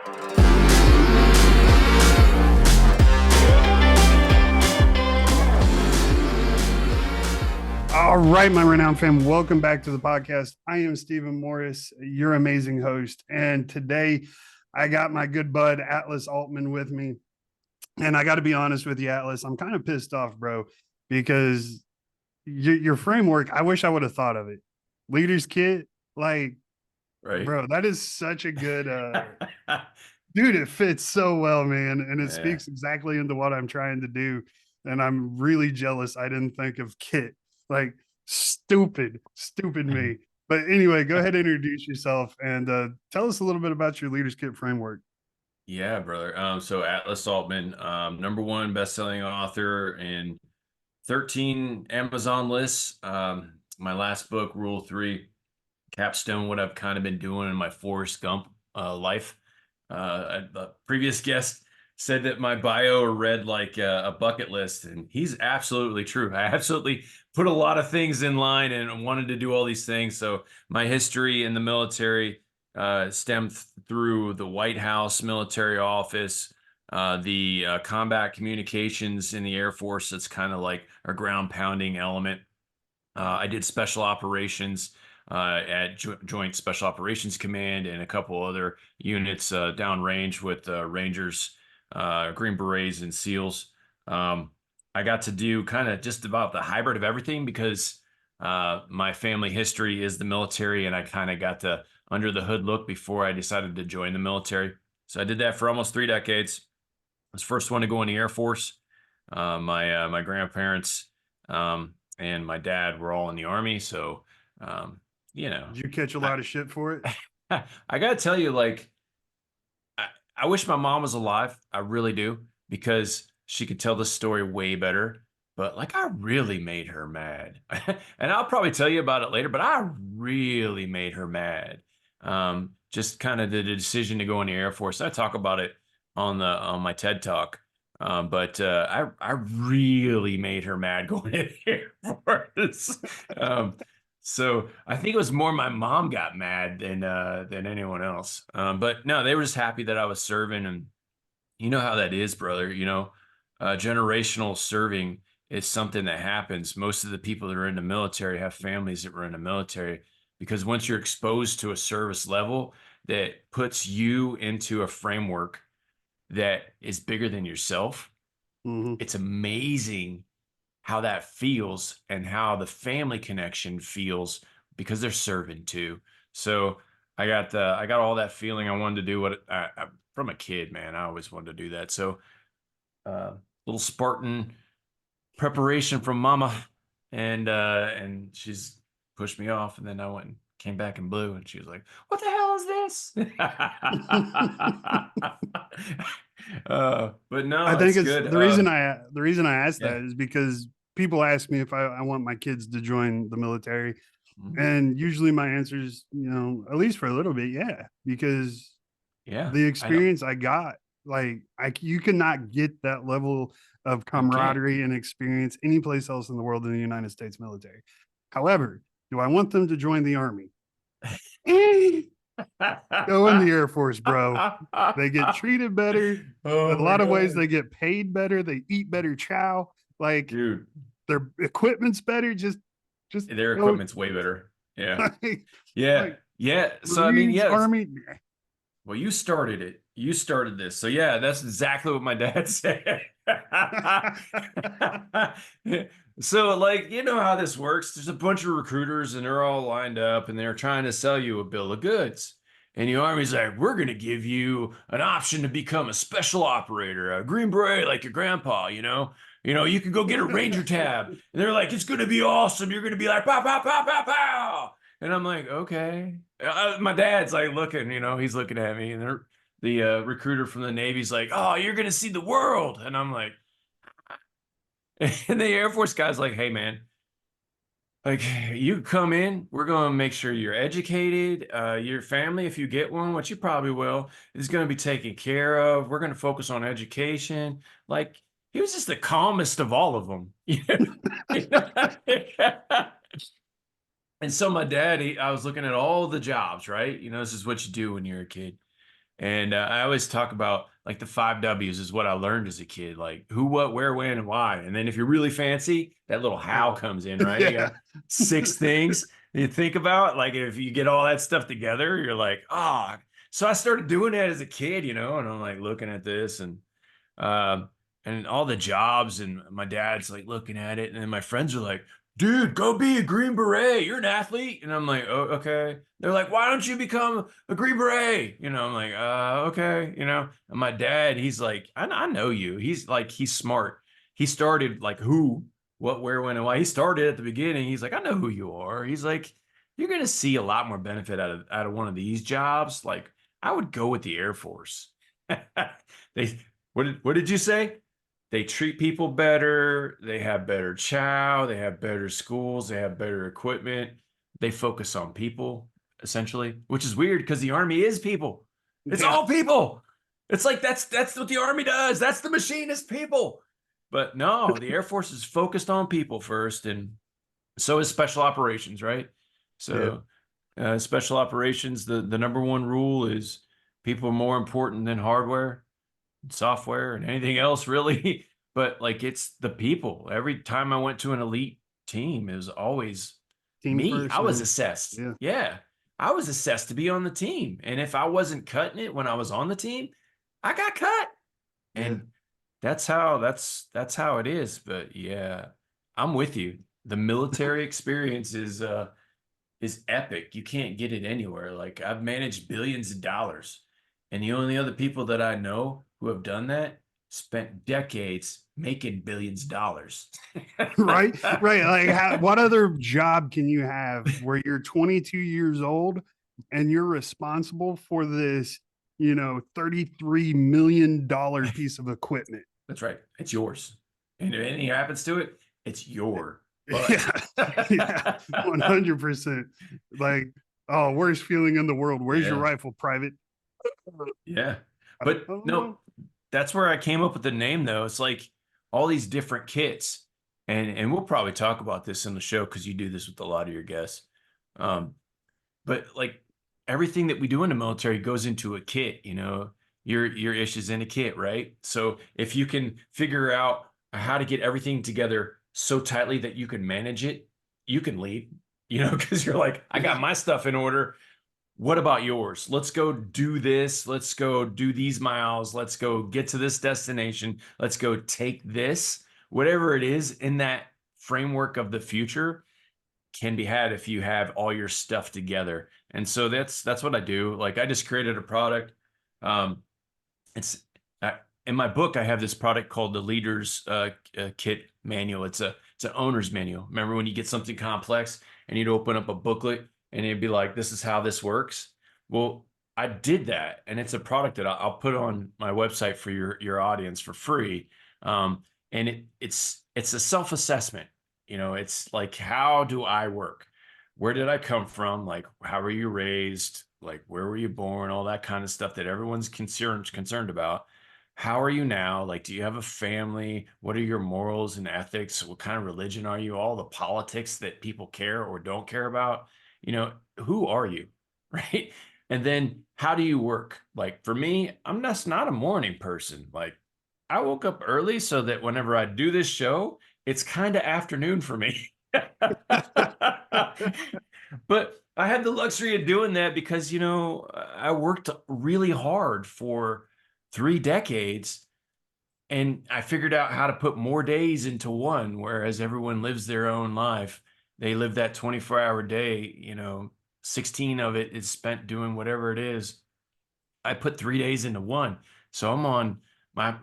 All right, my renowned fam, welcome back to the podcast. I am Stephen Morris, your amazing host. And today I got my good bud, Atlas Aultman, with me. And I got to be honest with you, Atlas, I'm kind of pissed off, bro, because your framework, I wish I would have thought of it. Leaders Kit, like, Right. bro, that is such a good, dude, it fits so well, man. And it Yeah. speaks exactly into what I'm trying to do. And I'm really jealous I didn't think of Kit. Like, stupid me. But anyway, go ahead and introduce yourself and tell us a little bit about your Leaders Kit framework. Yeah, brother. So Atlas Aultman, #1 best-selling author in 13 Amazon lists. My last book, Rule 3, capstone what I've kind of been doing in my Forrest Gump life. A previous guest said that my bio read like a bucket list, and he's absolutely true. I absolutely put a lot of things in line and wanted to do all these things. So my history in the military stemmed through the White House military office, the combat communications in the Air Force. That's kind of like a ground pounding element. I did special operations at Joint Special Operations Command and a couple other units downrange with Rangers, Green Berets, and SEALs. I got to do kind of just about the hybrid of everything because my family history is the military, and I kind of got the under the hood look before I decided to join the military. So I did that for almost 3 decades. I was the first one to go in the Air Force. My grandparents and my dad were all in the Army, so Did you catch a lot of shit for it? I gotta tell you, like, I wish my mom was alive. I really do, because she could tell the story way better. But like, I really made her mad, and I'll probably tell you about it later. But I really made her mad. Just kind of the decision to go in the Air Force. I talk about it on my TED Talk. But I really made her mad going in the Air Force. So I think it was more my mom got mad than anyone else. But no, they were just happy that I was serving, and you know how that is, brother. Generational serving is something that happens. Most of the people that are in the military have families that were in the military, because once you're exposed to a service level that puts you into a framework that is bigger than yourself, it's amazing how that feels and how the family connection feels, because they're serving too. So I got all that feeling. I wanted to do what from a kid, man. I always wanted to do that. So little Spartan preparation from mama, and she's pushed me off, and then I went and came back in blue, and she was like, "What the hell is this?" But no, I think it's it's good. the reason I asked Yeah. that is because people ask me if I want my kids to join the military. Mhm. And usually my answer is, at least for a little bit, yeah, because Yeah, the I know. experience I got, like, you cannot get that level of You can't. camaraderie and experience anyplace else in the world than the United States military. However, do I want them to join the Army? Go in the Air Force, bro. They get treated better. Oh In a my lot of ways, God. they get paid better. They eat better chow. Like, Dude, their equipment's better. Just their go. equipment's way better. Yeah. like, Yeah. like Yeah. So I mean, Marines, yes. Army. Well, you started it. You started this. So yeah, that's exactly what my dad said. So like, you know how this works. There's a bunch of recruiters, and they're all lined up, and they're trying to sell you a bill of goods. And the Army's like, we're going to give you an option to become a special operator, a Green Beret like your grandpa, you can go get a Ranger tab. And they're like, it's going to be awesome. You're going to be like, pow, pow, pow, pow, pow. And I'm like, okay. My dad's like looking, he's looking at me, and the recruiter from the Navy's like, oh, you're going to see the world. And I'm like, and the Air Force guy's like, hey, man, like, you come in, we're going to make sure you're educated. Your family, if you get one, which you probably will, is going to be taken care of. We're going to focus on education. Like, he was just the calmest of all of them. And so my dad, I was looking at all the jobs, right? This is what you do when you're a kid. And I always talk about like the 5 W's is what I learned as a kid, like who, what, where, when, and why. And then if you're really fancy, that little how How? comes in, right? You Yeah. got 6 things you think about. Like if you get all that stuff together, you're like, oh. So I started doing that as a kid, and I'm like looking at this um, and all the jobs, and my dad's like looking at it, and then my friends are like, dude, go be a Green Beret. You're an athlete. And I'm like, oh, okay. They're like, why don't you become a Green Beret? I'm like, okay. And my dad, he's like, I know you. He's like, he's smart. He started like who, what, where, when, and why. He started at the beginning. He's like, I know who you are. He's like, you're gonna see a lot more benefit out of one of these jobs. Like, I would go with the Air Force. They what did you say? They treat people better, they have better chow, they have better schools, they have better equipment. They focus on people, essentially, which is weird because the army is people. It's Yeah. all people. It's like that's what the army does. That's the machinist people. But no, the Air Force is focused on people first, and so is special operations, right? Yeah. So special operations, the number one rule is people are more important than hardware, software, and anything else really. But like it's the people. Every time I went to an elite team, it was always Team me. I first, was man. assessed. Yeah. Yeah. I was assessed to be on the team. And if I wasn't cutting it when I was on the team, I got cut. Yeah. And that's how it is. But yeah, I'm with you. The military experience is epic. You can't get it anywhere. Like I've managed billions of dollars, and the only other people that I know who have done that spent decades making billions of dollars. Right. Right. Like, what other job can you have where you're 22 years old and you're responsible for this, $33 million piece of equipment? That's right. It's yours. And if anything happens to it, it's your butt. Yeah. Yeah. 100%. Like, oh, worst feeling in the world. Where's your Yeah. rifle, private? Yeah. I don't, But I don't no, know. that's where I came up with the name though. It's like all these different kits. And we'll probably talk about this in the show because you do this with a lot of your guests. Um, but like everything that we do in the military goes into a kit, your ish is in a kit, right? So if you can figure out how to get everything together so tightly that you can manage it, you can lead, because you're like, I got Yeah. my stuff in order. What about yours? Let's go do this. Let's go do these miles. Let's go get to this destination. Let's go take this. Whatever it is in that framework of the future can be had if you have all your stuff together. And so that's what I do. Like I just created a product. Um, it's in my book. I have this product called the Leaders Kit Manual. It's an owner's manual. Remember when you get something complex and you'd open up a booklet and it'd be like, "This is how this works." Well, I did that, and it's a product that I'll put on my website for your audience for free. Um, and it's a self assessment. It's like, how do I work? Where did I come from? Like, how were you raised? Like, where were you born? All that kind of stuff that everyone's concerned about. How are you now? Like, do you have a family? What are your morals and ethics? What kind of religion are you? All the politics that people care or don't care about. Who are you? Right. And then how do you work? Like for me, I'm just not a morning person. Like I woke up early so that whenever I do this show, it's kind of afternoon for me. But I had the luxury of doing that because, I worked really hard for 3 decades and I figured out how to put more days into one, whereas everyone lives their own life. They live that 24-hour day, 16 of it is spent doing whatever it is. I put 3 days into one. So I'm on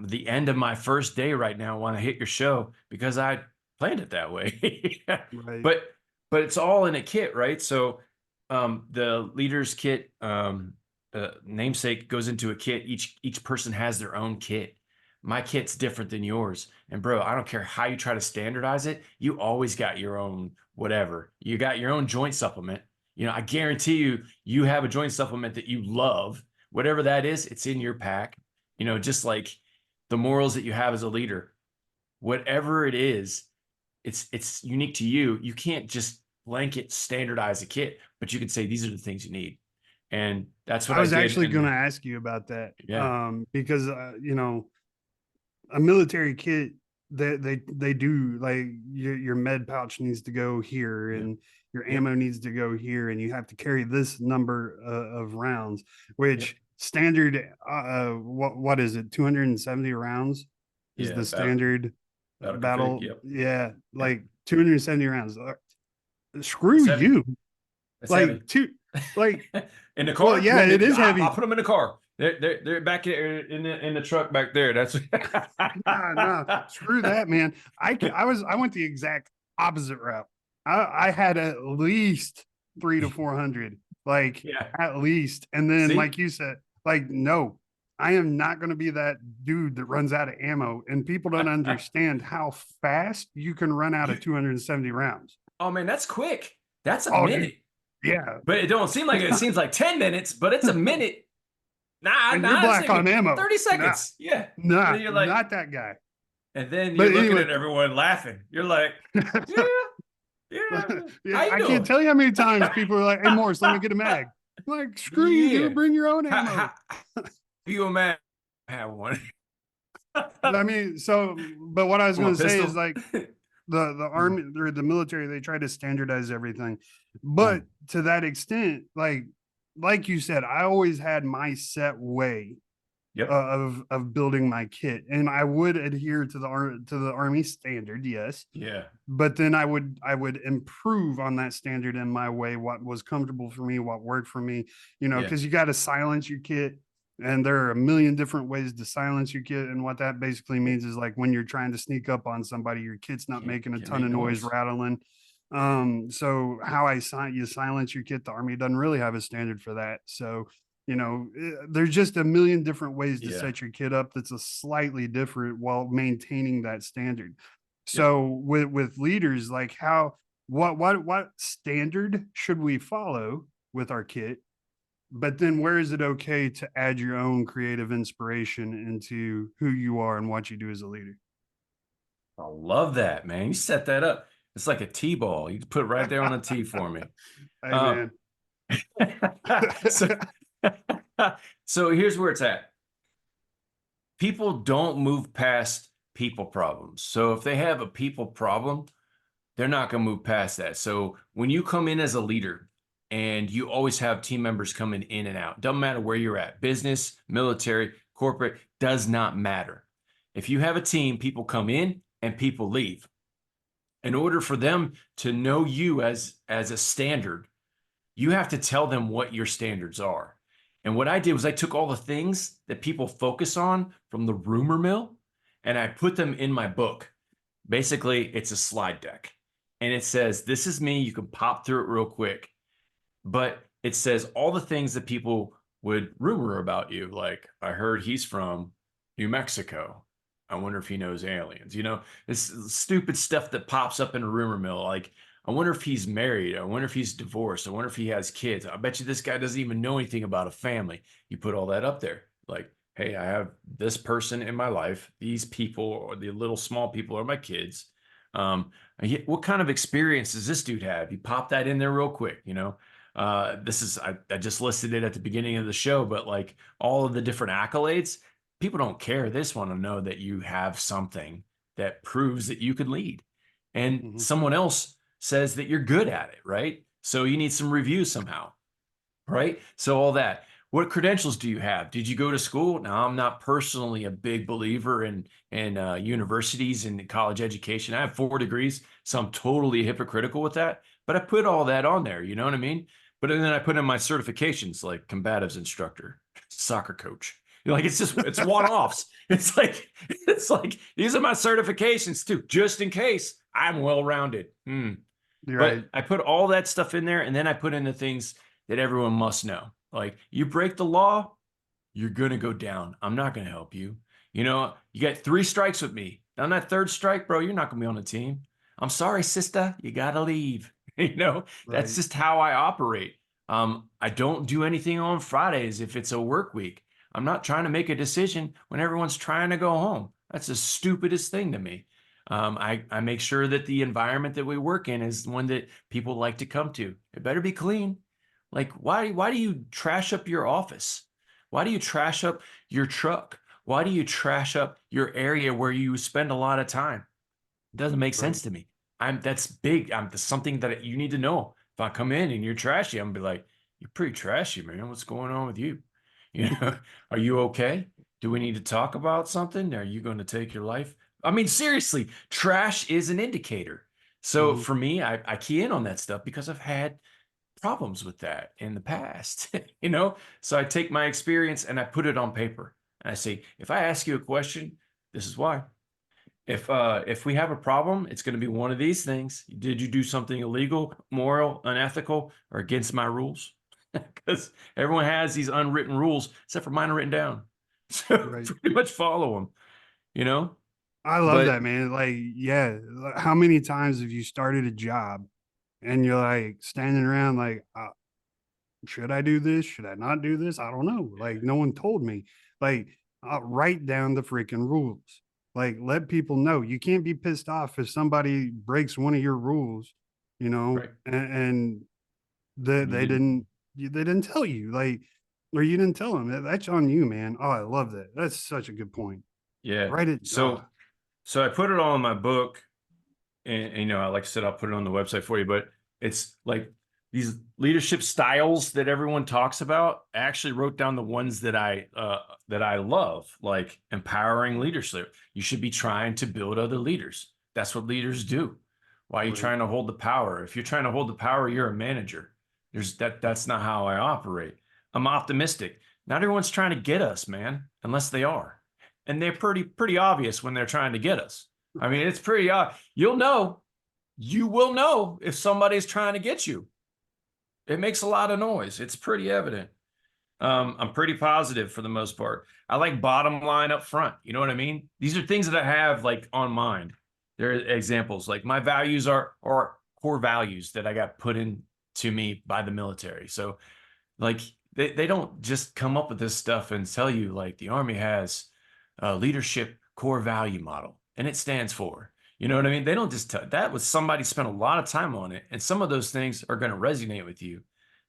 the end of my first day right now when I hit your show because I planned it that way. Right. but but it's all in a kit, right? So the leaders kit namesake goes into a kit. Each person has their own kit. My kit's different than yours. And bro, I don't care how you try to standardize it, you always got your own whatever. You got your own joint supplement. I guarantee you have a joint supplement that you love. Whatever that is, it's in your pack. Just like the morals that you have as a leader, whatever it is, it's unique to you. You can't just blanket standardize a kit, but you can say these are the things you need. And that's what I I was did. actually going to And ask you about that, yeah, because a military kit, they do, like, your med pouch needs to go here, yep, and your yep, ammo needs to go here, and you have to carry this number of rounds, yep. which standard, what is it, 270 rounds is Yeah, the standard battle config. battle, Yep, yeah, yep. like 270 rounds. Screw It's heavy. you. It's heavy. Like two, like, In the well, car, you yeah, want it me? is I'll heavy. put them in the car. They're back in the truck back there. That's Nah, nah, screw that, man. I went the exact opposite route. I had at least 300 to 400, like, yeah. at least. And then, See? like you said, like, no, I am not going to be that dude that runs out of ammo. And people don't understand how fast you can run out of You 270 rounds. oh man, that's quick. That's a Oh, dude, minute. yeah. But it don't seem like it. It seems like 10 minutes, but it's a minute. Nah, And you're nah, it's black on like ammo. 30 Nah, seconds. Yeah. And nah, then you're like, not that guy. and then But you're looking anyway, at everyone laughing. You're like, yeah, yeah. How yeah, you I can't doing? tell you how many times people are like, "Hey, Morris, let me get a mag." I'm like, screw you, Yeah. dude. Bring your own How ammo. you a man? Have one. I mean, so, but what I was From going a to say is, pistol? like, the army or the military, they try to standardize everything, but Mm. to that extent, like you said, I always had my set way Yep. of building my kit, and I would adhere to the army standard, yes, Yeah. but then I would improve on that standard in my way, what was comfortable for me, what worked for me, Yeah. because you got to silence your kit, and there are a million different ways to silence your kit, and what that basically Yep. means is, like, when you're trying to sneak up on somebody, your kit's not making a Can't ton make of noise noise. rattling. So how you silence your kit, the army doesn't really have a standard for that. So, there's just a million different ways to Yeah. set your kit up that's a slightly different while maintaining that standard. Yep. So with leaders, like, what standard should we follow with our kit? But then where is it okay to add your own creative inspiration into who you are and what you do as a leader? I love that, man. You set that up. It's like a T-ball. You put it right there on a tee for me. Hey, Uh, man. so, so here's where it's at. People don't move past people problems. So if they have a people problem, they're not going to move past that. So when you come in as a leader and you always have team members coming in and out, doesn't matter where you're at, business, military, corporate, does not matter. If you have a team, people come in and people leave. In order for them to know you as a standard, you have to tell them what your standards are. And what I did was I took all the things that people focus on from the rumor mill and I put them in my book. Basically, it's a slide deck. And it says, this is me. You can pop through it real quick. But it says all the things that people would rumor about you. Like, I heard he's from New Mexico. I wonder if he knows aliens. This stupid stuff that pops up in a rumor mill. Like, I wonder if he's married. I wonder if he's divorced. I wonder if he has kids. I bet you this guy doesn't even know anything about a family. You put all that up there. Like, hey, I have this person in my life. These people, or the little small people, are my kids. What kind of experience does this dude have? You pop that in there real quick. I just listed it at the beginning of the show, but like all of the different accolades, people don't care. They just want to know that you have something that proves that you can lead. And Mhm. someone else says that you're good at it, right? So you need some reviews somehow, right? So all that. What credentials do you have? Did you go to school? Now, I'm not personally a big believer in universities and college education. I have 4 degrees, so I'm totally hypocritical with that. But I put all that on there. You know what I mean? But then I put in my certifications, like combatives instructor, soccer coach. Like it's one-offs. It's like these are my certifications too, just in case I'm well-rounded. You're But right. I put all that stuff in there, and then I put in the things that everyone must know. Like, you break the law, you're going to go down. I'm not going to help you. You got 3 strikes with me. On that third strike, bro, you're not going to be on the team. I'm sorry, sister. You got to leave. That's Right. just how I operate. I don't do anything on Fridays if it's a work week. I'm not trying to make a decision when everyone's trying to go home. That's the stupidest thing to me. I make sure that the environment that we work in is one that people like to come to. It better be clean. Like, why do you trash up your office? Why do you trash up your truck? Why do you trash up your area where you spend a lot of time? It doesn't make Right. sense to me. That's big. That's something that you need to know. If I come in and you're trashy, I'm gonna be like, you're pretty trashy, man. What's going on with you? You know, are you okay? Do we need to talk about something? Are you going to take your life? I mean, seriously, trash is an indicator. So Mhm. for me, I key in on that stuff because I've had problems with that in the past, you know? So I take my experience and I put it on paper. And I say, if I ask you a question, this is why. If we have a problem, it's going to be one of these things. Did you do something illegal, moral, unethical, or against my rules? Because everyone has these unwritten rules, except for mine are written down. So Right. pretty much follow them, you know? I love But that, man. Like, yeah, how many times have you started a job and you're like standing around like, should I do this? Should I not do this? I don't know. Like, no one told me. Like, write down the freaking rules. Like, let people know. You can't be pissed off if somebody breaks one of your rules, right, and you they didn't. they didn't tell you, like, or you didn't tell them. That's on you, man. Oh, I love that. That's such a good point. Yeah. Write it. Oh, So I put it all in my book, and you know, like I said, I'll put it on the website for you. But it's like these leadership styles that everyone talks about. I actually wrote down the ones that I love, like empowering leadership. You should be trying to build other leaders. That's what leaders do. Why are you right. trying to hold the power? If you're trying to hold the power, you're a manager. That's not how I operate. I'm optimistic. Not everyone's trying to get us, man, unless they are. And they're pretty obvious when they're trying to get us. I mean, it's pretty obvious. You will know if somebody's trying to get you. It makes a lot of noise. It's pretty evident. I'm pretty positive for the most part. I like bottom line up front. You know what I mean? These are things that I have like on mind. They're examples. Like my values are core values that I got put into me by the military. So like they don't just come up with this stuff and tell you like the Army has a leadership core value model and it stands for. You know what I mean? They don't just tell that was somebody spent a lot of time on it, and some of those things are going to resonate with you.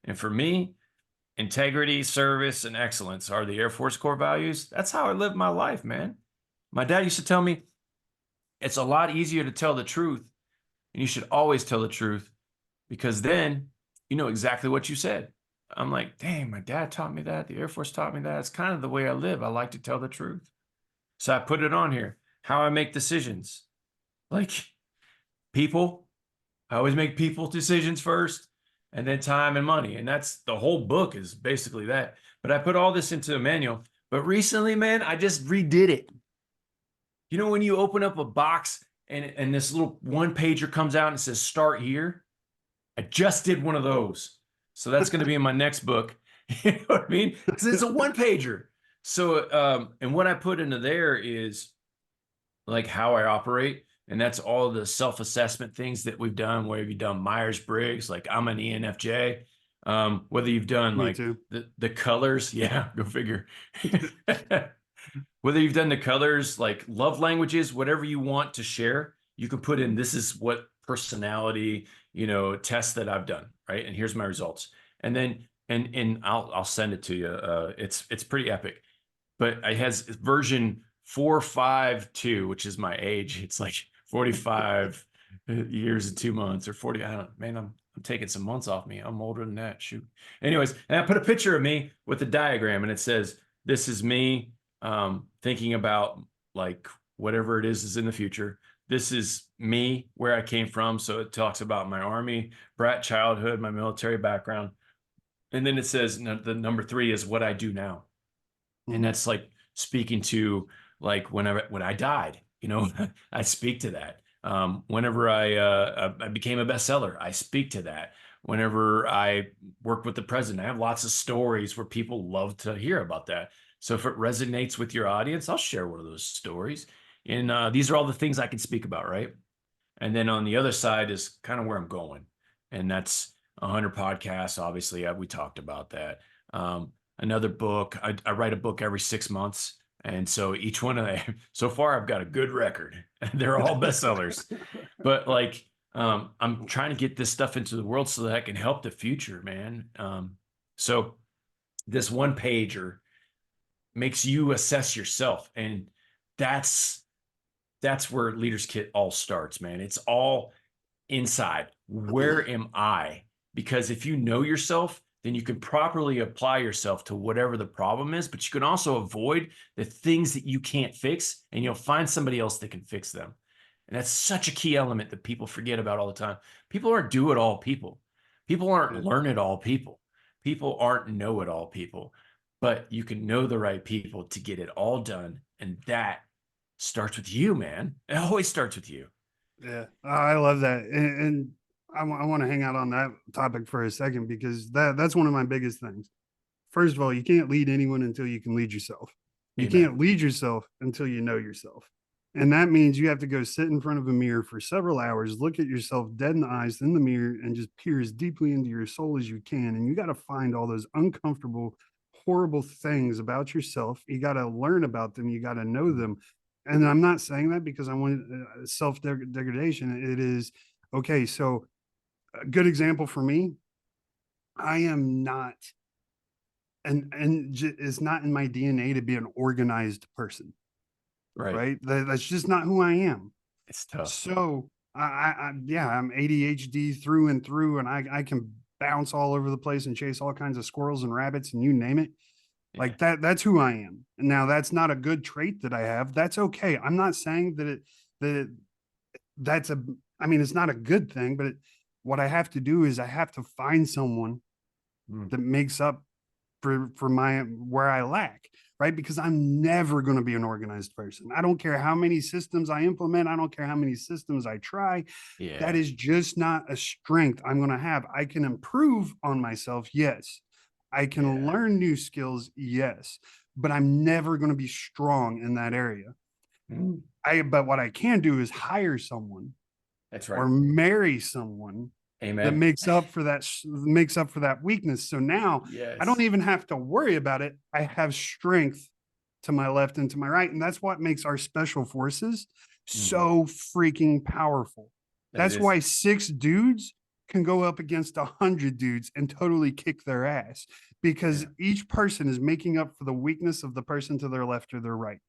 And for me, integrity, service, and excellence are the Air Force core values. That's how I live my life, man. My dad used to tell me it's a lot easier to tell the truth, and you should always tell the truth because then you know exactly what you said. I'm like, dang, my dad taught me that. The Air Force taught me that. It's kind of the way I live. I like to tell the truth. So I put it on here. How I make decisions. Like people, I always make people decisions first and then time and money. And that's the whole book is basically that. But I put all this into a manual. But recently, man, I just redid it. You know, when you open up a box and this little one pager comes out and says start here? I just did one of those. So that's going to be in my next book. You know what I mean? Because it's a one pager. So, and what I put into there is like how I operate. And that's all the self-assessment things that we've done. Where have you done Myers-Briggs? Like I'm an ENFJ. Whether you've done Me like too. the colors, yeah, go figure. Whether you've done the colors, like love languages, whatever you want to share, you can put in this is what personality, you know, tests that I've done, right? And here's my results. And then and I'll send it to you. It's pretty epic. But it has version 452, which is my age. It's like 45 years and 2 months or 40. I don't know, man, I'm taking some months off me. I'm older than that. Shoot. Anyways, and I put a picture of me with a diagram and it says, this is me thinking about like whatever it is in the future. This is me where I came from. So it talks about my Army brat childhood, my military background. And then it says the number 3 is what I do now. And Mhm. that's like speaking to like when I died, you know, I speak to that. Whenever I became a bestseller, I speak to that. Whenever I work with the president, I have lots of stories where people love to hear about that. So if it resonates with your audience, I'll share one of those stories. And these are all the things I can speak about, right? And then on the other side is kind of where I'm going. And that's 100 podcasts. Obviously, we talked about that. Another book. I write a book every 6 months. And so each one of them, so far, I've got a good record. They're all bestsellers. But like, I'm trying to get this stuff into the world so that I can help the future, man. So this one pager makes you assess yourself. And that's where Leaders Kit all starts, man. It's all inside. Where am I? Because if you know yourself, then you can properly apply yourself to whatever the problem is, but you can also avoid the things that you can't fix, and you'll find somebody else that can fix them. And that's such a key element that people forget about all the time. People aren't do-it-all people. People aren't learn-it-all people. People aren't know-it-all people. But you can know the right people to get it all done. And that starts with you, man. It always starts with you. Yeah, I love that, and I want to hang out on that topic for a second because that's one of my biggest things. First of all, you can't lead anyone until you can lead yourself. You Amen. can't lead yourself until you know yourself. And that means you have to go sit in front of a mirror for several hours, look at yourself dead in the eyes in the mirror, and just peer as deeply into your soul as you can. And you got to find all those uncomfortable, horrible things about yourself. You got to learn about them. You got to know them. And I'm not saying that because I want self degradation. It is okay. So, a good example for me, I am not it's not in my DNA to be an organized person, Right. right? That's just not who I am. It's tough. So yeah, I'm ADHD through and through, and I can bounce all over the place and chase all kinds of squirrels and rabbits and you name it. Yeah. Like that's who I am. Now that's not a good trait that I have. That's okay. I'm not saying that that's a I mean it's not a good thing, but what I have to do is I have to find someone Mm. that makes up for my where I lack, right? Because I'm never going to be an organized person. I don't care how many systems I implement. I don't care how many systems I try. That Yeah. is just not a strength I'm going to have. I can improve on myself, yes. I can Yeah. learn new skills, yes, but I'm never going to be strong in that area. Mm. But what I can do is hire someone That's or right. marry someone that Amen. makes up for that weakness. So now I don't Yes. even have to worry about it. I have strength to my left and to my right, and that's what makes our special forces Mhm. so freaking powerful. That That's is. why 6 dudes can go up against 100 dudes and totally kick their ass because Yeah. each person is making up for the weakness of the person to their left or their right.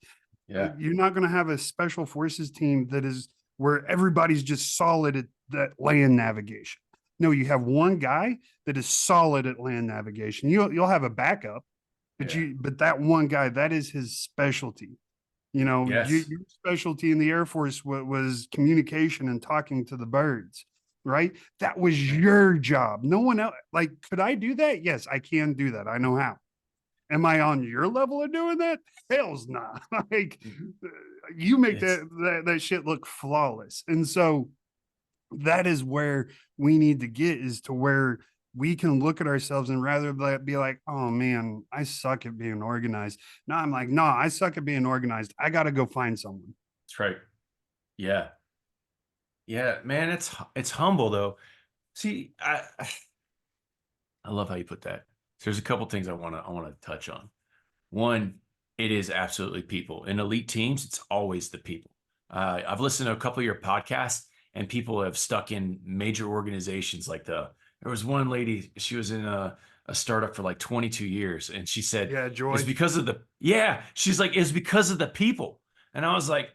Yeah. You're not going to have a special forces team that is where everybody's just solid at that land navigation. No, you have one guy that is solid at land navigation. You'll have a backup, Yeah. but that one guy, that is his specialty. You know, Yes. your specialty in the Air Force was communication and talking to the birds, right? That was Right. your job. No one else. Like, could I do that? Yes, I can do that. I know how. Am I on your level of doing that? Hell's not. Like, Mhm. you make It's that shit look flawless. And so that is where we need to get is to where we can look at ourselves and rather be like, oh man, I suck at being organized. No, I'm like, no, I suck at being organized. I got to go find someone. That's right. Yeah. Yeah, man, it's humble though. See, I love how you put that. So there's a couple things I want to touch on. One, it is absolutely people. In elite teams, it's always the people. I've listened to a couple of your podcasts, and people have stuck in major organizations like there was one lady, she was in a startup for like 22 years, and she said, Yeah, it's Joy. because of she's like, it's because of the people. And I was like,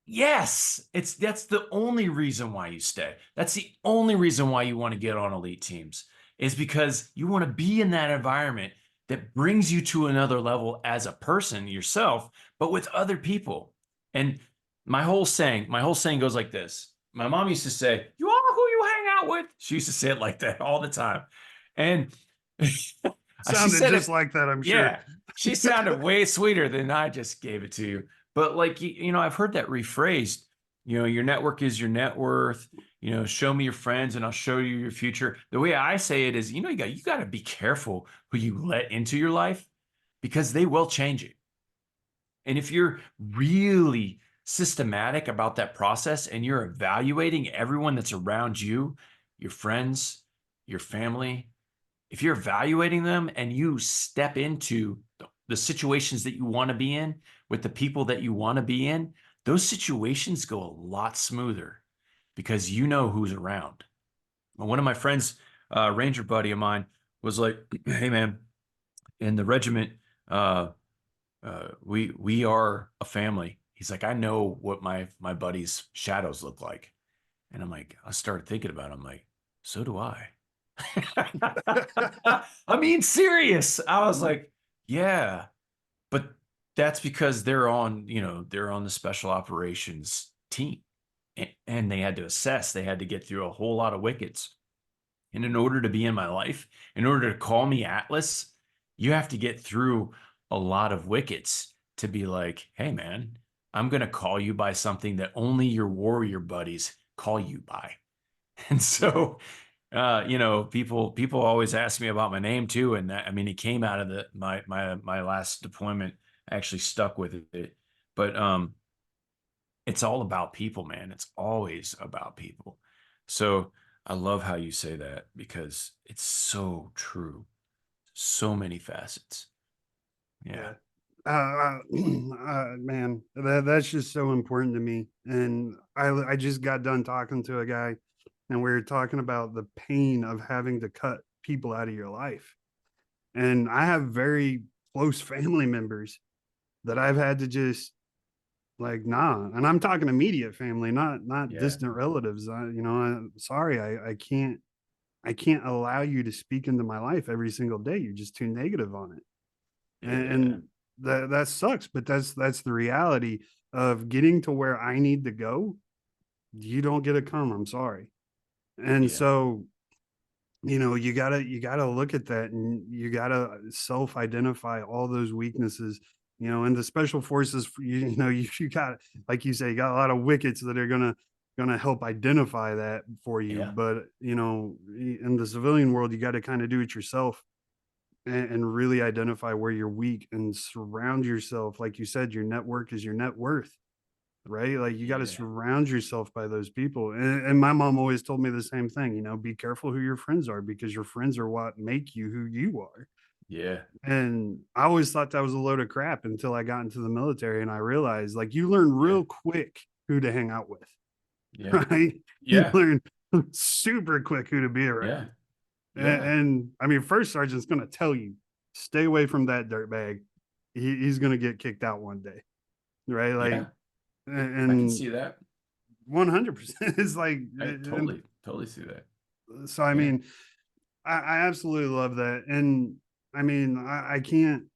yes, that's the only reason why you stay. That's the only reason why you want to get on elite teams is because you want to be in that environment that brings you to another level as a person yourself, but with other people. And my whole saying goes like this. My mom used to say, "You are who you hang out with." She used to say it like that all the time. And she Sounded said just it, like that, I'm sure. yeah, she sounded way sweeter than I just gave it to you. But like I've heard that rephrased. Your network is your net worth. Show me your friends, and I'll show you your future. The way I say it is, you got to be careful who you let into your life because they will change it. And if you're really systematic about that process and you're evaluating everyone that's around you, your friends, your family, if you're evaluating them and you step into the situations that you want to be in with the people that you want to be in, those situations go a lot smoother because you know who's around. One of my friends, Ranger buddy of mine, was like, "Hey, man, in the regiment, uh, we are a family." He's like, "I know what my buddies' shadows look like," and I'm like, I started thinking about it. I'm like, "So do I." I mean, serious. I was like, "Yeah," but that's because they're on the special operations team, and they had to assess. They had to get through a whole lot of wickets. And in order to be in my life, in order to call me Atlas, you have to get through a lot of wickets to be like, hey, man, I'm going to call you by something that only your warrior buddies call you by. And Right. so, people always ask me about my name too. And that, I mean, it came out of my last deployment. I actually stuck with it. But it's all about people, man. It's always about people. So I love how you say that because it's so true. So many facets. Yeah. Yeah. Man, that's just so important to me. And I just got done talking to a guy, and we were talking about the pain of having to cut people out of your life. And I have very close family members that I've had to just like, nah. And I'm talking immediate family, not Yeah. distant relatives. I'm sorry, I can't allow you to speak into my life every single day. You're just too negative on it. Yeah. And that sucks, but that's the reality of getting to where I need to go. You don't get to come. I'm sorry. And Yeah. so, you gotta look at that, and you gotta self-identify all those weaknesses. And the special forces, you got, like you say, you got a lot of wickets that are gonna help identify that for you. Yeah. But in the civilian world, you got to kind of do it yourself, and really identify where you're weak, and surround yourself. Like you said, your network is your net worth, right? Like, you got to Yeah. surround yourself by those people. And my mom always told me the same thing, be careful who your friends are, because your friends are what make you who you are. Yeah. And I always thought that was a load of crap until I got into the military, and I realized, like, you learn Yeah. real quick who to hang out with, Yeah. right? You Yeah. learn super quick who to be Yeah. around. Yeah. And I mean, first sergeant's going to tell you, stay away from that dirtbag. He's going to get kicked out one day, right? Like, Yeah. I can and see that. 100% is like, I totally see that. so I Yeah. mean, I absolutely love that. And I mean, I can't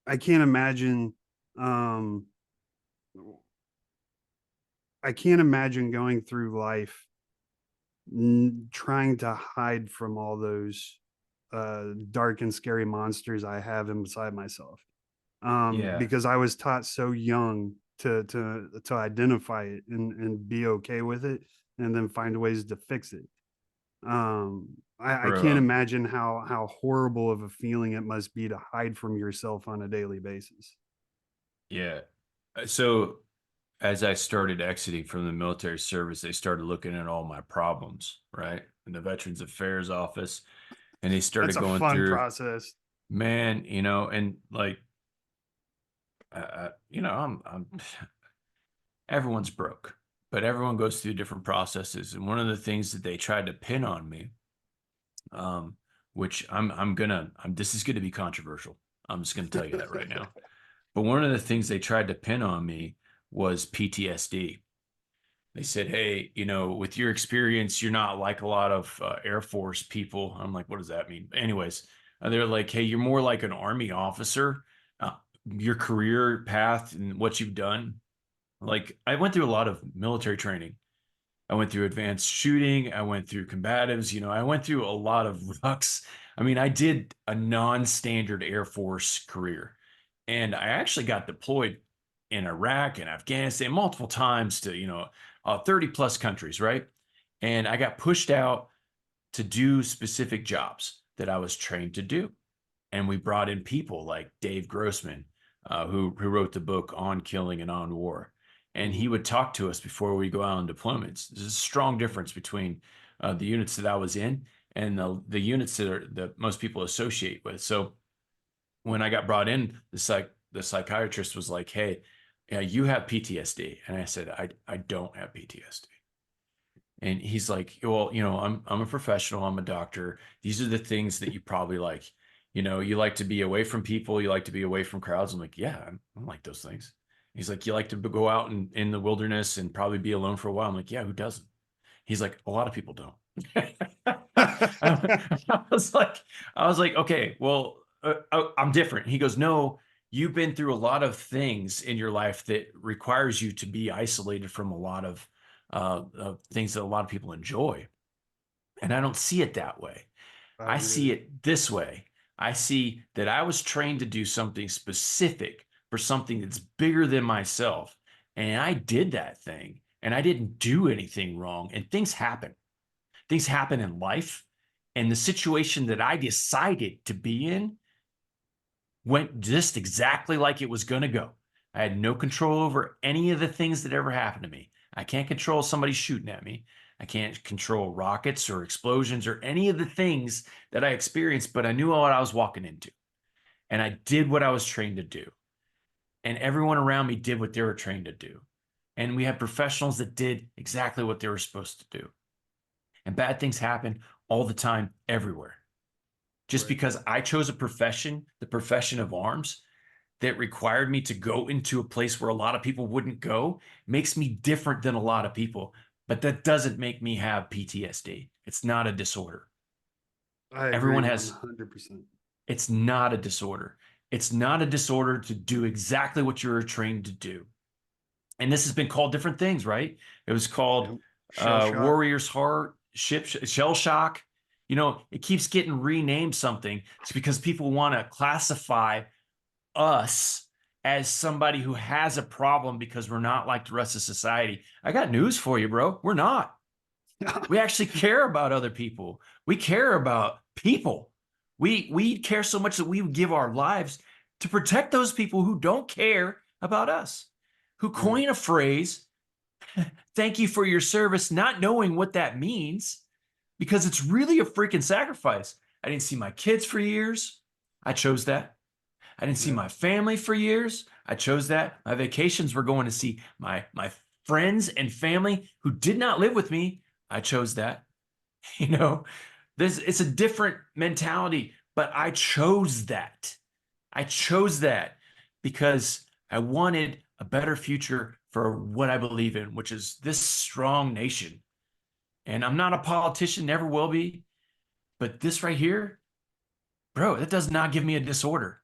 imagine, um, I can't imagine going through life trying to hide from all those dark and scary monsters I have inside myself. Yeah. Because I was taught so young to identify it, and be okay with it, and then find ways to fix it. I Bro, can't imagine how horrible of a feeling it must be to hide from yourself on a daily basis. yeah. So as I started exiting from the military service, they started looking at all my problems, right? In the Veterans Affairs office. And they That's started a going fun through, process. man, and like, I'm everyone's broke, but everyone goes through different processes. And one of the things that they tried to pin on me, um, which this is going to be controversial. I'm just going to tell you that right now. But one of the things they tried to pin on me was PTSD. They said, hey, with your experience, you're not like a lot of Air Force people. I'm like, what does that mean? Anyways, they're like, hey, you're more like an Army officer. Uh, your career path and what you've done. Like, I went through a lot of military training. I went through advanced shooting. I went through combatives. I went through a lot of rucks. I mean, I did a non-standard Air Force career, and I actually got deployed in Iraq and Afghanistan multiple times to 30 plus countries, right? And I got pushed out to do specific jobs that I was trained to do. And we brought in people like Dave Grossman, who wrote the book On Killing and On War. And he Mhm. would talk to us before we go out on deployments. There's a strong difference between the units that I was in and the units that most people associate with. So when I got brought in, the psychiatrist was like, "Hey, yeah, you have PTSD," and I said, "I don't have PTSD." And he's like, well, I'm a professional, I'm a doctor. These are the things that you probably like. You like to be away from people, you like to be away from crowds. I'm like, yeah, I like those things. He's like, you like to go out in the wilderness and probably be alone for a while. I'm like, yeah, who doesn't? He's like, a lot of people don't. I was like, okay, well, I'm different. He goes, no, you've been through a lot of things in your life that requires you to be isolated from a lot of things that a lot of people enjoy. And I don't see it that way. I I agree. see it this way. I see that I was trained to do something specific for something that's bigger than myself. And I did that thing and I didn't do anything wrong. And things happen. Things happen in life. And the situation that I decided to be in went just exactly like it was going to go. I had no control over any of the things that ever happened to me. I can't control somebody shooting at me. I can't control rockets or explosions or any of the things that I experienced, but I knew what I was walking into. And I did what I was trained to do. And everyone around me did what they were trained to do. And we had professionals that did exactly what they were supposed to do. And bad things happen all the time, everywhere. Just Right. because I chose a profession, the profession of arms, that required me to go into a place where a lot of people wouldn't go makes me different than a lot of people. But that doesn't make me have PTSD. It's not a disorder. I agree Everyone has, 100%. it's not a disorder. It's not a disorder to do exactly what you're trained to do. And this has been called different things, right? It was called Yep. Shell shock. Warrior's Heart, Shell Shock. It keeps getting renamed something. It's because people want to classify us as somebody who has a problem because we're not like the rest of society. I got news for you, bro. We're not. We actually care about other people. We care about people. We care so much that we would give our lives to protect those people who don't care about us, who Right. coin a phrase, thank you for your service, not knowing what that means, because it's really a freaking sacrifice. I didn't see my kids for years. I chose that. I didn't see Yep. my family for years. I chose that. My vacations were going to see my friends and family who did not live with me. I chose that. You know, this it's a different mentality, but I chose that. I chose that because I wanted a better future for what I believe in, which is this strong nation. And I'm not a politician, never will be, but this right here, bro, that does not give me a disorder.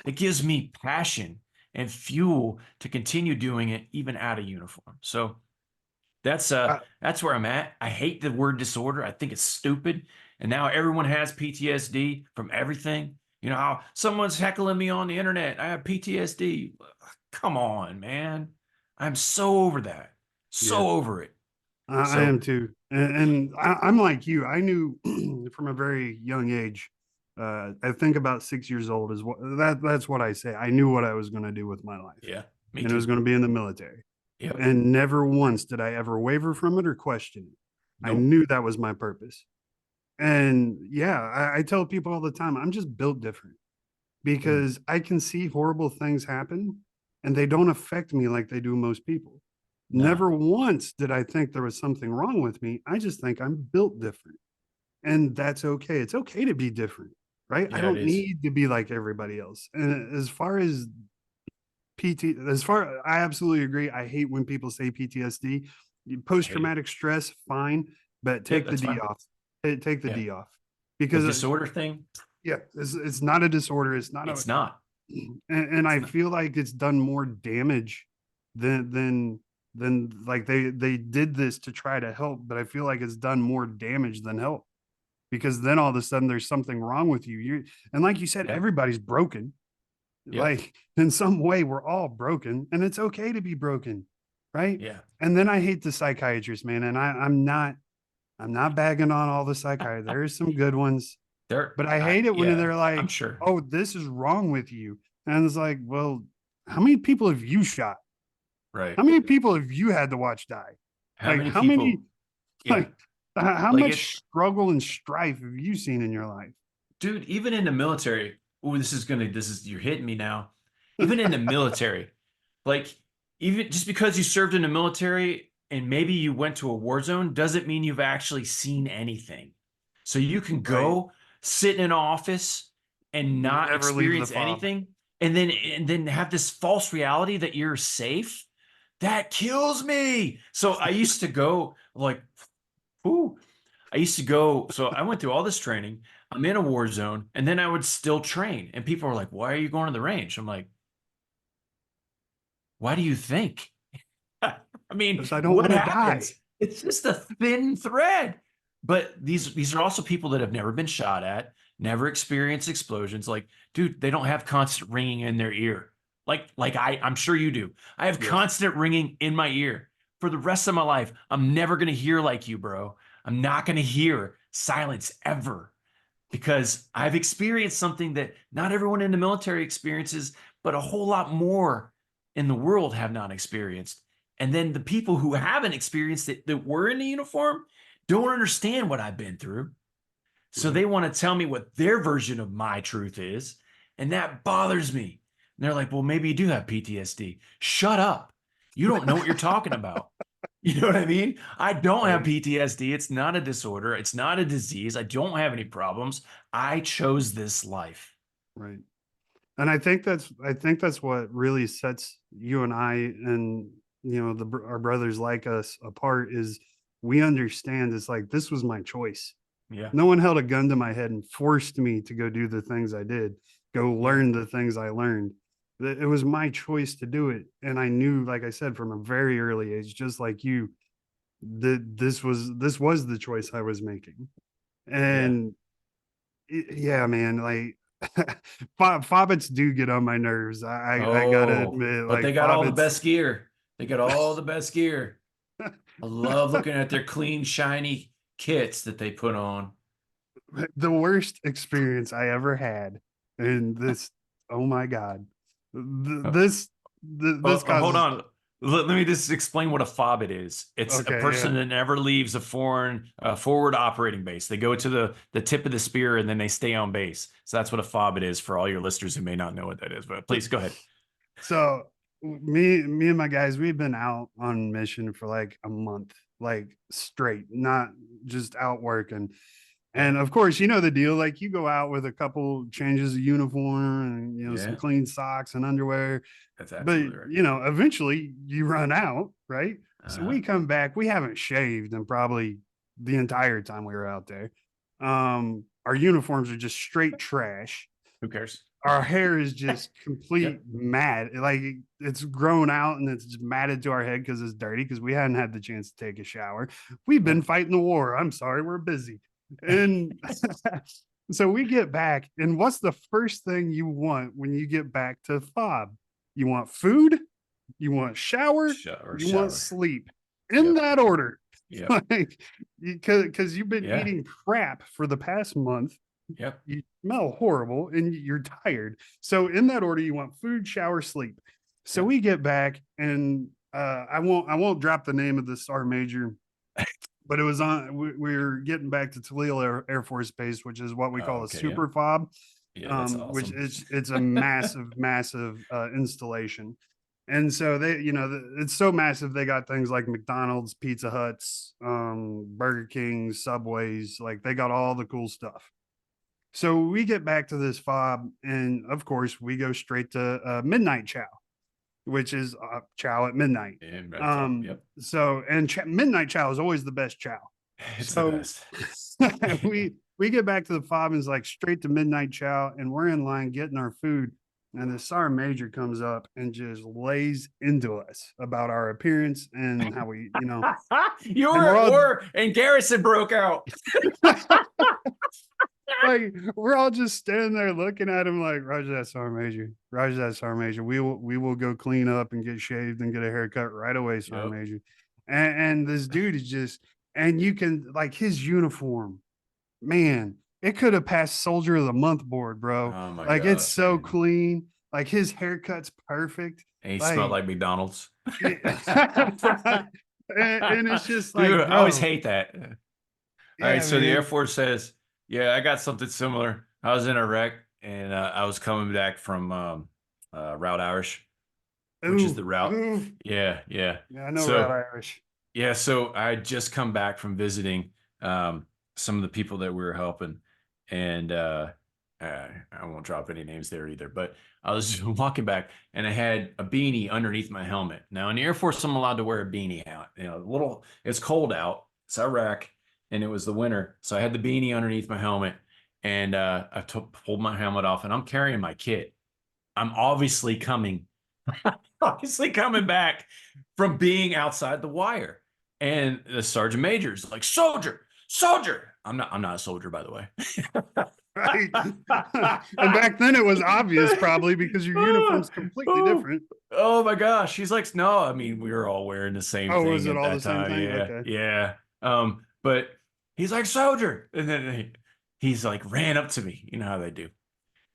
It gives me passion and fuel to continue doing it even out of uniform. So that's uh I, that's where I'm at. I hate the word disorder. I think it's stupid. And now everyone has PTSD from everything. How someone's heckling me on the internet. I have PTSD. Come on, man. I'm so over that. yeah, So over it. I So am too. I'm like you. I knew from a very young age. I think about 6 years old is what that's what I say. I knew what I was going to do with my life, yeah, me and it was too. going to be in the military. Yep. And never once did I ever waver from it or question it. I Nope. knew that was my purpose. And yeah, I tell people all the time, I'm just built different Mm, because I can see horrible things happen and they don't affect me like they do most people. no. Never once did I think there was something wrong with me. I just think I'm built different. And that's okay. It's okay to be different, right? I Yeah, it don't is. need to be like everybody else. And as far as I absolutely agree. I hate when people say PTSD. I Post hate it. traumatic stress, fine, but Yep, take the that's D fine. off. Take the Yeah. D off The because disorder thing, yeah, it's not a disorder. It's not a, it's not. and It's I not. feel like it's done more damage than like they did this to try to help, but I feel like it's done more damage than help because then all of a sudden there's something wrong with you. You and like you said, Yeah. everybody's broken. Yep. Like in some way, we're all broken, and it's okay to be broken, right? Yeah. And then I hate the psychiatrists, man. And I'm not bagging on all the psychiatrists. There's some good ones, There, but I hate it when yeah, they're I'm like, sure. "Oh, this is wrong with you," and it's like, "Well, how many people have you shot? Right. How many people have you had to watch die? How Like, many how many, people? Yeah. like, how Like much it, struggle and strife have you seen in your life?" dude, even in the military, oh, you're hitting me now. Even in the military, like, even just because you served in the military and maybe you went to a war zone doesn't mean you've actually seen anything. So you can Right. go sit in an office and not Never leave the experience fob. anything, and then have this false reality that you're safe. That kills me. So I used to go like, ooh, I used to go. So I went through all this training. I'm in a war zone, and then I would still train. And people are like, "Why are you going to the range?" I'm like, "Why do you think?" I mean, Because I don't what want to die. happens? It's just a thin thread. But these are also people that have never been shot at, never experienced explosions. Like, dude, they don't have constant ringing in their ear. Like I'm sure you do. I have Yes. constant ringing in my ear for the rest of my life. I'm never gonna hear like you, bro. I'm not gonna hear silence ever because I've experienced something that not everyone in the military experiences, but a whole lot more in the world have not experienced. And then the people who haven't experienced it that were in the uniform don't understand what I've been through. So Right. they want to tell me what their version of my truth is. And that bothers me. And they're like, well, maybe you do have PTSD. Shut up. You don't know what you're talking about. You know what I mean? I don't have Right. PTSD. It's not a disorder. It's not a disease. I don't have any problems. I chose this life. Right. And I think that's what really sets you and I and our brothers like us apart is we understand it's like this was my choice. Yeah. No one held a gun to my head and forced me to go do the things I did, go Yeah. learn the things I learned. It was my choice to do it. And I knew, like I said, from a very early age, just like you, that this was the choice I was making. Yeah. And yeah, man, like Fobbits do get on my nerves. I gotta Oh, admit, but like they got all the Fobbits, best gear. They got all the best gear. I love looking at their clean, shiny kits that they put on. the worst experience I ever had. And this, oh my God, this Hold causes, on. Let me just explain what a FOBIT is. It's a okay, yeah. person that never leaves a forward operating base. They go to the tip of the spear and then they stay on base. So that's what a FOBIT is for all your listeners who may not know what that is. But please go ahead. So me and my guys, we've been out on mission for like a month, like straight, not just out working. Yeah. And of course, you know the deal. Like you go out with a couple changes of uniform and some Yeah. clean socks and underwear, That's but absolutely right. eventually you run out, right? So Uh-huh. we come back. We haven't shaved and probably the entire time we were out there. Our uniforms are just straight trash. Who cares? Our hair is just complete Yep. mat. Like it's grown out and it's just matted to our head because it's dirty because we hadn't had the chance to take a shower. We've been Yep. fighting the war. I'm sorry, we're busy. And so we get back, and what's the first thing you want when you get back to fob? You want food, you want shower, you want Shower. sleep in Yep. that order. Yep. Like because you've been Yeah. eating crap for the past month, Yep. you smell horrible and you're tired. So in that order, you want food, shower, sleep. So Yep. we get back, and I won't drop the name of the sergeant major, but it was on. We're getting back to Toledo Air Force Base, which is what we Oh, call a okay. Yep. super fob, Yeah, that's which awesome. it's a massive installation. And so it's so massive. They got things like McDonald's, Pizza Huts, Burger King, Subways. Like they got all the cool stuff. So we get back to this fob, and of course, we go straight to midnight chow, which is chow at midnight. And right top. Yep. And midnight chow is always the best chow. It's the So best. we get back to the fob and it's like straight to midnight chow, and we're in line getting our food. And the sergeant major comes up and just lays into us about our appearance and how You and were we're at all war and Garrison broke out. like we're all just standing there looking at him like Roger that sergeant major, Roger that sergeant major. We will go clean up and get shaved and get a haircut right away, sergeant Yep. major. And this dude is just, and you can like his uniform, man, it could have passed soldier of the month board, bro. Oh my Like it's gosh, so man. clean. Like his haircut's perfect. And he smelled Like like McDonald's. and it's just Dude, like, I always bro, hate that. All right, yeah, so the Air man. Force says, yeah, I got something similar. I was in Iraq and I was coming back from Route Irish, which is Ooh, the route. ooh. Yeah, yeah. Yeah, I know Red So Irish. Yeah, so I had just come back from visiting some of the people that we were helping, and I won't drop any names there either. But I was walking back, and I had a beanie underneath my helmet. Now in the Air Force, I'm allowed to wear a beanie out. You know, little. It's cold out. It's Iraq, and it was the winter, so I had the beanie underneath my helmet, and pulled my helmet off, and I'm carrying my kit. I'm obviously coming back from being outside the wire. And the sergeant major's like, soldier, soldier. I'm not a soldier, by the way. Right. And back then it was obvious probably because your uniform's completely oh, different. oh my gosh. She's like, no, I mean, we were all wearing the same Oh, was thing it at all the that same time. thing? Yeah. Okay. Yeah. But he's like, soldier. And then he's like, ran up to me. You know how they do.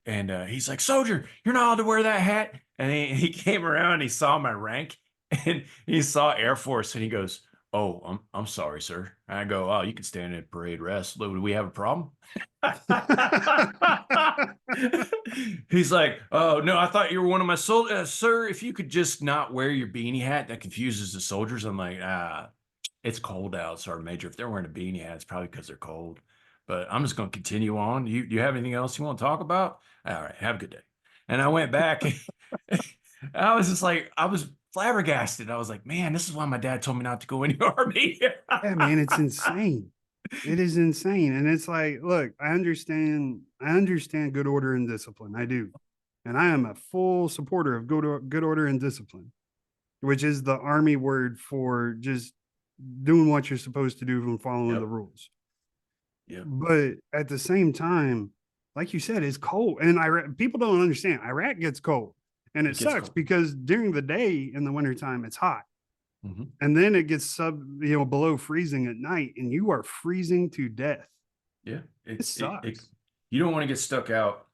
And he's like, soldier, you're not allowed to wear that hat. And he came around and he saw my rank and he saw Air Force and he goes, oh, I'm sorry, sir. And I go, oh, you can stand in parade rest. Do we have a problem? He's like, oh, no, I thought you were one of my soldiers. Sir, if you could just not wear your beanie hat, that confuses the soldiers. I'm like, it's cold out, Sergeant Major. If they're wearing a beanie hat, it's probably because they're cold. But I'm just going to continue on. You have anything else you want to talk about? All right, have a good day. And I went back. I was just like, I was flabbergasted. I was like, man, this is why my dad told me not to go in the army. Yeah, man, it's insane. It is insane. And it's like, look, I understand good order and discipline. I do. And I am a full supporter of good order and discipline, which is the army word for just doing what you're supposed to do and following the Yep. rules. Yep. But at the same time, like you said, it's cold. And people don't understand. Iraq gets cold. And it It gets sucks cold. because during the day in the wintertime, it's hot. Mhm. And then it gets below freezing at night, and you are freezing to death. Yeah. It sucks. You don't want to get stuck out.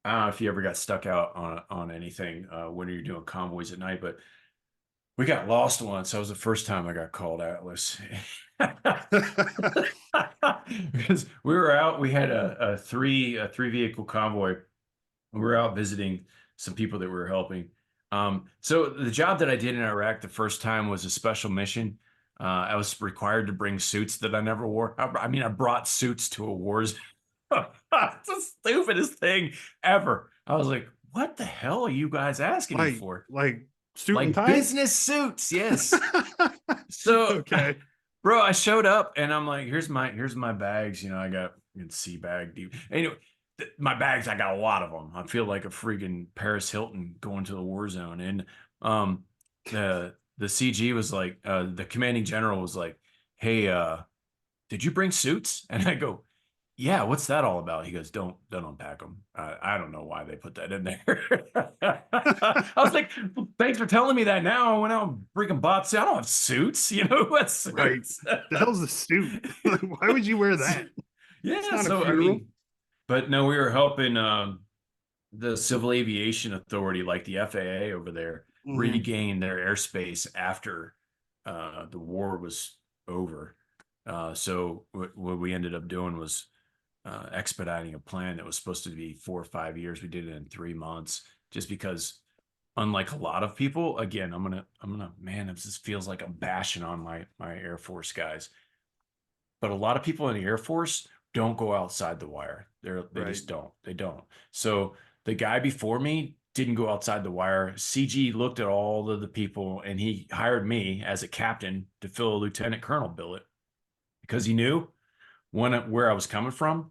I don't know if you ever got stuck out on anything when you're doing convoys at night, but we got lost once. That was the first time I got called Atlas. Because we were out, we had a three vehicle convoy. We were out visiting some people that we were helping. So the job that I did in Iraq the first time was a special mission. I was required to bring suits that I never wore. I mean, I brought suits to a war zone. It's the stupidest thing ever. I was like, what the hell are you guys asking me like for? like suit and Like tie. business suits, yes. So, Okay. bro, I showed up and I'm like, here's my bags. You know, I got sea bag deep. Anyway, my bags, I got a lot of them. I feel like a freaking Paris Hilton going to the war zone. And um, the CG was like, the commanding general was like, hey, did you bring suits? And I go, yeah, what's that all about? He goes, don't unpack them. I don't know why they put that in there. I was like, well, thanks for telling me that. Now I went out and freaking bought suits. I don't have suits. You know who has Right. suits? The hell's a suit? Why would you wear that? It's Yeah. not a So I funeral. mean, but no, we were helping the Civil Aviation Authority, like the FAA over there, Mhm. regain their airspace after the war was over. So what we ended up doing was expediting a plan that was supposed to be 4 or 5 years. We did it in 3 months, just because, unlike a lot of people, again, man, this feels like I'm bashing on my Air Force guys, but a lot of people in the Air Force don't go outside the wire. They Right. just don't. They don't. So the guy before me didn't go outside the wire. CG looked at all of the people and he hired me as a captain to fill a lieutenant colonel billet because he knew where I was coming from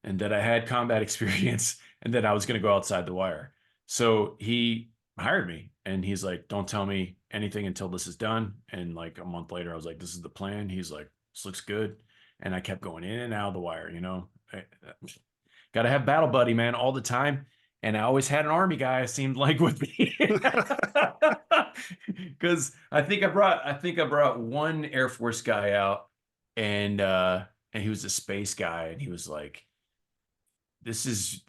and that I had combat experience and that I was going to go outside the wire. So he hired me and he's like, don't tell me anything until this is done. And like a month later, I was like, this is the plan. He's like, this looks good. And I kept going in and out of the wire, you know. Got to have battle buddy, man, all the time. And I always had an army guy, it seemed like, with me. Because I think I brought one Air Force guy out and he was a space guy and he was like, this is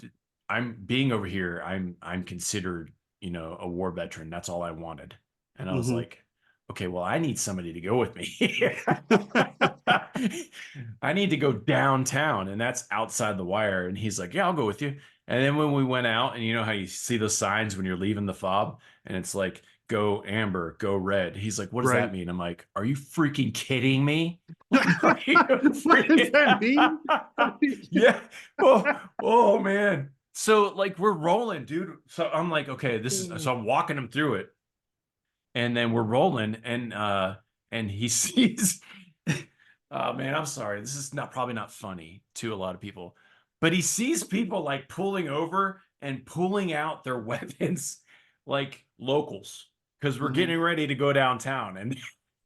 I'm being over here, I'm considered, you know, a war veteran. That's all I wanted. And I was Mhm. like, okay, well, I need somebody to go with me. I need to go downtown, and that's outside the wire. And he's like, yeah, I'll go with you. And then when we went out, and you know how you see those signs when you're leaving the fob, and it's like go amber, go red. He's like, what does Right. that mean? I'm like, are you freaking kidding me? Are you What does freaking- that mean? Yeah. Oh man. So like we're rolling, dude. So I'm like, okay, this is so I'm walking him through it, and then we're rolling, and he sees oh man, I'm sorry. This is not probably not funny to a lot of people, but he sees people like pulling over and pulling out their weapons like locals because we're Mhm. getting ready to go downtown, and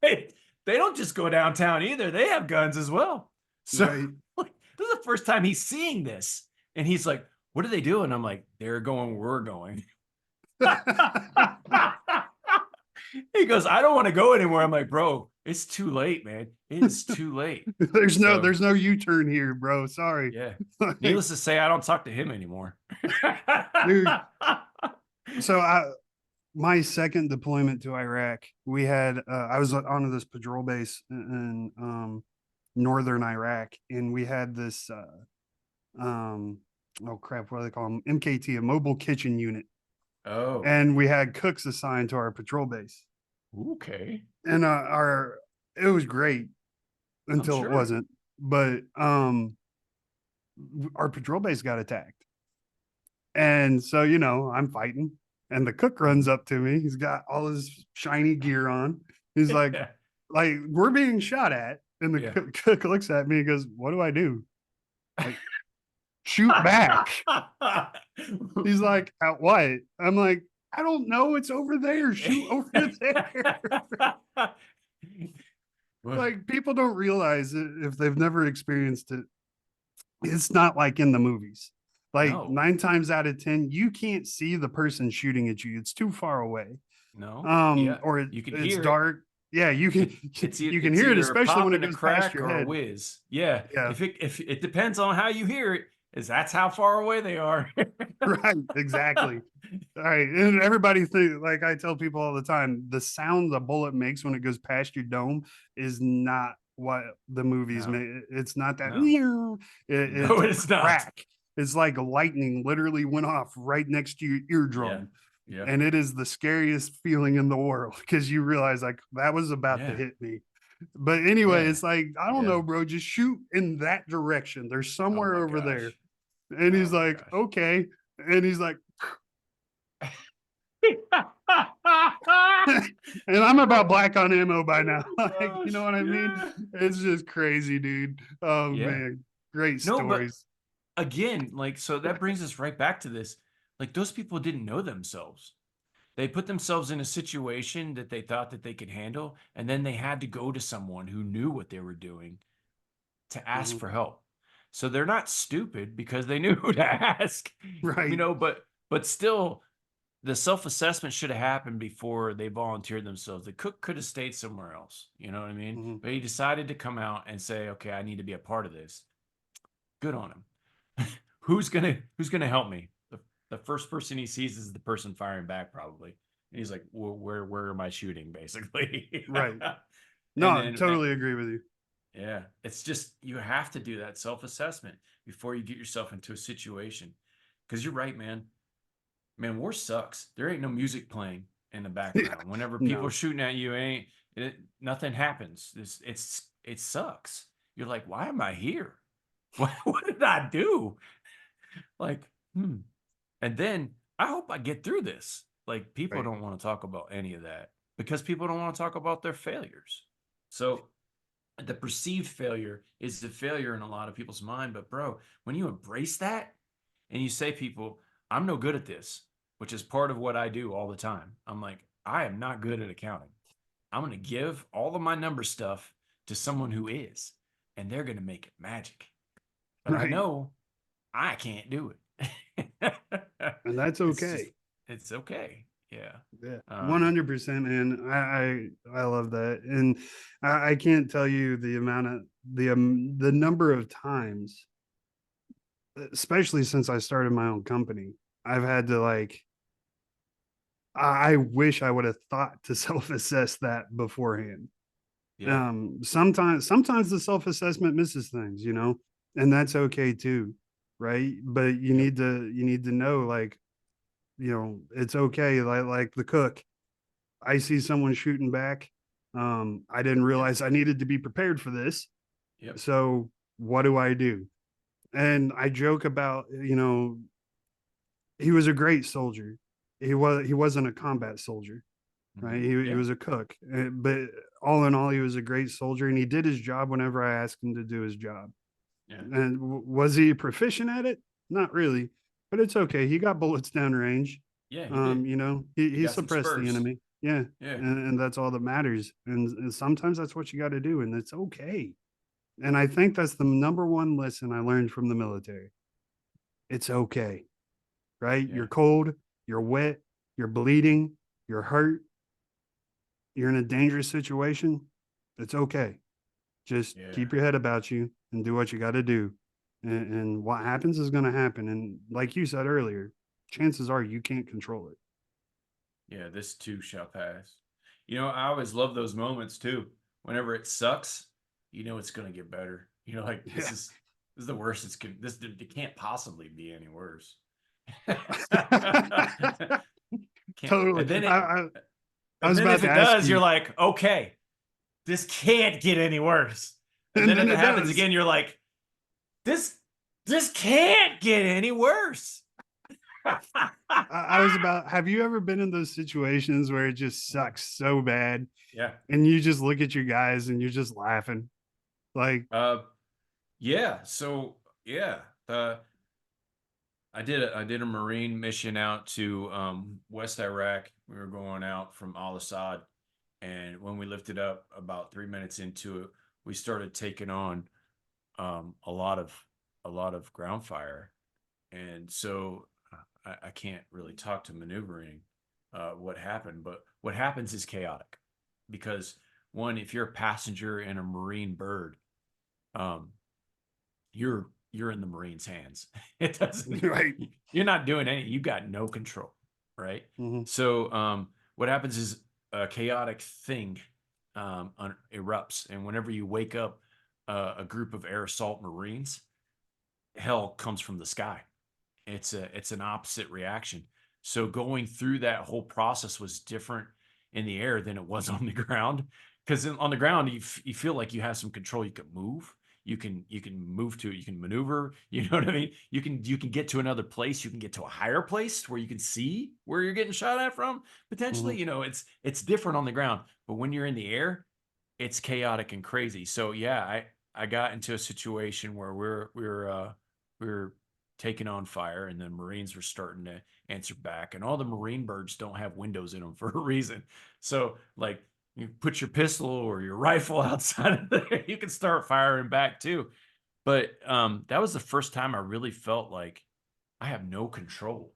they don't just go downtown either. They have guns as well. So Right. like, this is the first time he's seeing this, and he's like, "What are they doing?" I'm like, "They're going. We're going." He goes, I don't want to go anymore. I'm like, bro, it's too late, man. It is too late. So there's no U-turn here, bro. Sorry. yeah. Like, Needless to say, I don't talk to him anymore. dude, so my second deployment to Iraq, we had I was on this patrol base in northern Iraq, and we had this oh crap, what do they call them? MKT, a mobile kitchen unit, Oh, and we had cooks assigned to our patrol base, okay. and our it was great I'm until it sure. wasn't, but our patrol base got attacked, and so I'm fighting, and the cook runs Mhm. up to me. He's got all his shiny gear on. He's like we're being shot at, and the Yeah. cook looks at me and goes, "What do I do?" Like, shoot back. He's like, "At what?" I'm like, "I don't know. It's over there. Shoot over there." Well, Like, people don't realize it if they've never experienced it. It's not like in the movies. Like no, 9 times out of 10, you can't see the person shooting at you. It's too far away. no. Yeah. Or You can it's hear it. dark. Yeah, you can you can It's hear it, either a especially when pop it and a goes past crack your or a head. whiz. Yeah. Yeah, If it depends on how you hear it, is that's how far away they are. right. Exactly. All right. And everybody think, like I tell people all the time, the sound the bullet makes when it goes past your dome is not what the movies No, make. It's not that no, no, it's a it's not. crack. It's like lightning literally went off right next to your Yeah. eardrum. Yeah. And it is the scariest feeling in the world because you realize like that was about to Yeah. hit me. But anyway, Yeah. it's like, I don't Yeah. know, bro, just shoot in that direction. There's Oh somewhere my over there. gosh. And Oh he's my like, gosh. okay. And he's like, and I'm about black on ammo by now. Oh Like, you know gosh. what I mean? Yeah. It's just crazy, dude. Oh Yeah. man, great No, but stories. again, like, so that brings us right back to this. Like, those people didn't know themselves. They put themselves in a situation that they thought that they could handle, and then they had to go to someone who knew what they were doing to ask Mhm. for help. So they're not stupid because they knew who to ask, Right, but still the self-assessment should have happened before they volunteered themselves. The cook could have stayed somewhere else, you know what I mean? mhm. But he decided to come out and say, "Okay, I need to be a part of this." Good on him. Who's gonna help me? The first person he sees is the person firing back, probably. And he's like, where am I shooting, basically? Right. And No, then totally agree with you. yeah, it's just you have to do that self-assessment before you get yourself into a situation. Because you're right, man. Man, war sucks. There ain't no music playing in the Yeah, background. Whenever people are no, shooting at you, nothing happens. It sucks. You're like, why am I here? What did I do? Like, hmm. And then I hope I get through this. Like, people right, don't want to talk about any of that because people don't want to talk about their failures. So the perceived failure is the failure in a lot of people's mind. But bro, when you embrace that and you say, people, I'm no good at this, which is part of what I do all the time. I'm like, I am not good at accounting. I'm going to give all of my number stuff to someone who is, and they're going to make it magic. But I right. know I can't do it. And that's It's just, okay. it's okay. Yeah. Yeah, Um, 100%, man. I love that, and I can't tell you the amount of the number of times, especially since I started my own company, I've had to like. I wish I would have thought to self-assess that beforehand. yeah. Sometimes the self-assessment misses things, and that's okay too, right? But Yep. you need to know, like, it's okay. Like the cook. I see someone shooting back. I didn't Yep. realize I needed to be prepared for this. Yep. So what do I do? And I joke about, he was a great soldier. He wasn't a combat soldier, right? He Yeah. was a cook, but all in all, he was a great soldier, and he did his job whenever I asked him to do his job. Yeah. And was he proficient at it? Not really, but it's okay. He got bullets downrange. Yeah. He did. He He got some suppressed the spurs. enemy. Yeah, Yeah. and that's all that matters. And sometimes that's what you got to do, and it's okay. And I think that's the number one lesson I learned from the military. It's okay, right? Yeah. You're cold, you're wet, you're bleeding, you're hurt, you're in a dangerous situation. It's okay. Just Yeah. keep your head about you and do what you got to do. And what happens is going to happen. And like you said earlier, chances are you can't control it. Yeah. This too shall pass. I always love those moments too. Whenever it sucks, it's gonna get better. Like Yeah. this is the worst. It can't possibly be any worse. Can't. Totally. And then I was if about to it ask does, you're you, like, okay, this can't get any worse. And and then then if it it happens does. again, you're like, this this can't get any worse. I was about, have you ever been in those situations where it just sucks so bad Yeah. and you just look at your guys and you're just laughing? Like, Uh yeah. So yeah. I did a Marine mission out to West Iraq. We were going out from Al Assad, and when we lifted up, about 3 minutes into it, we started taking on a lot of ground fire, and so I can't really talk to maneuvering what happened, but what happens is chaotic because one, if you're a passenger in a Marine bird, um, you're in the Marines' hands. It doesn't. right. You're not doing any. You got no control, right? Mm-hmm. So what happens is a chaotic thing erupts, and whenever you wake up a group of air assault Marines, hell comes from the sky. It's an opposite reaction. So going through that whole process was different in the air than it was on the ground. Because on the ground, you feel like you have some control. You can move. You can move to. You can maneuver. You know what I mean. You can get to another place. You can get to a higher place where you can see where you're getting shot at from Mm-hmm. potentially. It's different on the ground. But when you're in the air, it's chaotic and crazy. So yeah, I got into a situation where we're taking on fire, and the Marines were starting to answer back, and all the Marine birds don't have windows in them for a reason. So like you put your pistol or your rifle outside of there, you can start firing back too. But that was the first time I really felt like I have no control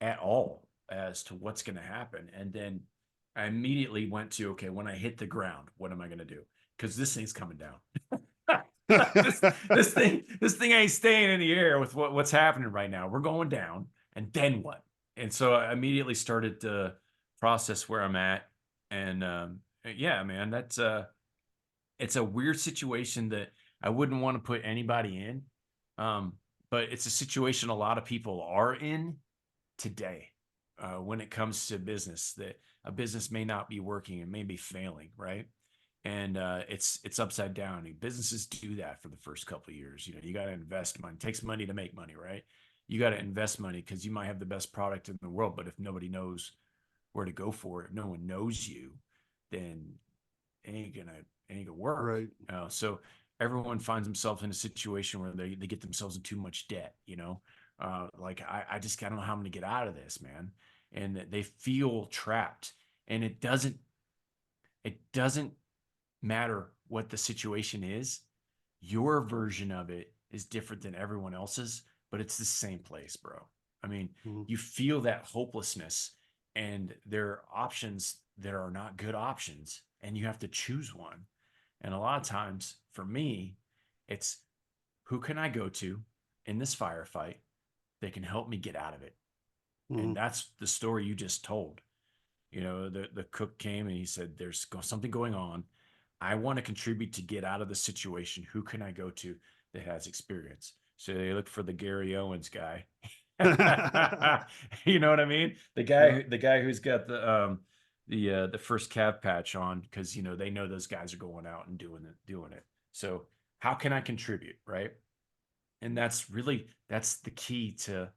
at all as to what's going to happen. And then I immediately went to, okay, when I hit the ground, what am I going to do? Because this thing's coming down. this this thing ain't staying in the air with what's happening right now. We're going down, and then what? And so I immediately started to process where I'm at, and yeah, man, it's a weird situation that I wouldn't want to put anybody in. Um, but it's a situation a lot of people are in today when it comes to business, that a business may not be working and may be failing, right? And it's upside down. Businesses do that for the first couple of years. You got to invest money. It takes money to make money, right? You got to invest money because you might have the best product in the world, but if nobody knows where to go for it, if no one knows you, then it ain't gonna work. right. So everyone finds themselves in a situation where they get themselves in too much debt. Like I don't know how I'm gonna get out of this, man, and they feel trapped. And it doesn't matter what the situation is. Your version of it is different than everyone else's, but it's the same place, bro. I mean, Mm-hmm. you feel that hopelessness, and there are options that are not good options, and you have to choose one. And a lot of times for me, it's who can I go to in this firefight that can help me get out of it? Mm-hmm. And that's the story you just told. The cook came and he said, "There's something going on. I want to contribute to get out of the situation. Who can I go to that has experience?" So they look for the Gary Owens guy. You know what I mean? The yeah. guy who's got the first cav patch on because they know those guys are going out and doing it. So how can I contribute, right? And that's the key to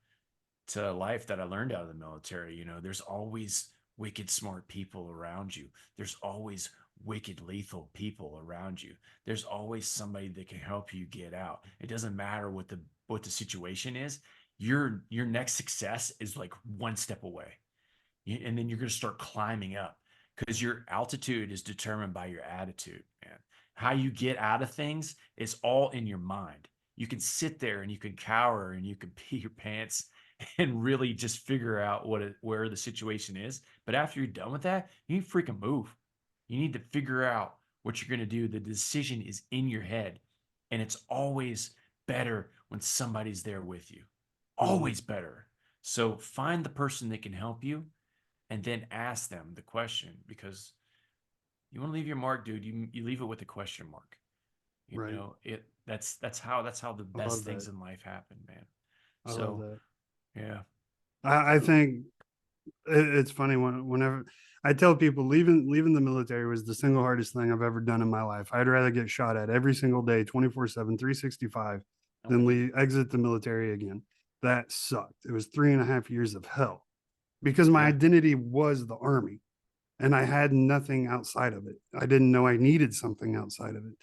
life that I learned out of the military. There's always wicked smart people around you. There's always wicked lethal people around you. There's always somebody that can help you get out. It doesn't matter what the situation is. Your next success is like one step away. And then you're going to start climbing up because your altitude is determined by your attitude, man. How you get out of things is all in your mind. You can sit there and you can cower and you can pee your pants and really just figure out where the situation is. But after you're done with that, you need to freaking move. You need to figure out what you're going to do. The decision is in your head, and it's always better when somebody's there with you. Mhm. Always better. So find the person that can help you and then ask them the question because you want to leave your mark, dude. You leave it with a question mark. Right. That's how the I love best that. things in life happen, man. I love So that. yeah, I think it's funny whenever I tell people leaving the military was the single hardest thing I've ever done in my life. I'd rather get shot at every single day, 24/7, 365, I'm than with you. exit the military again. That sucked. It was 3.5 years of hell because my Yeah, identity was the army and I had nothing outside of it. I didn't know I needed something outside of it.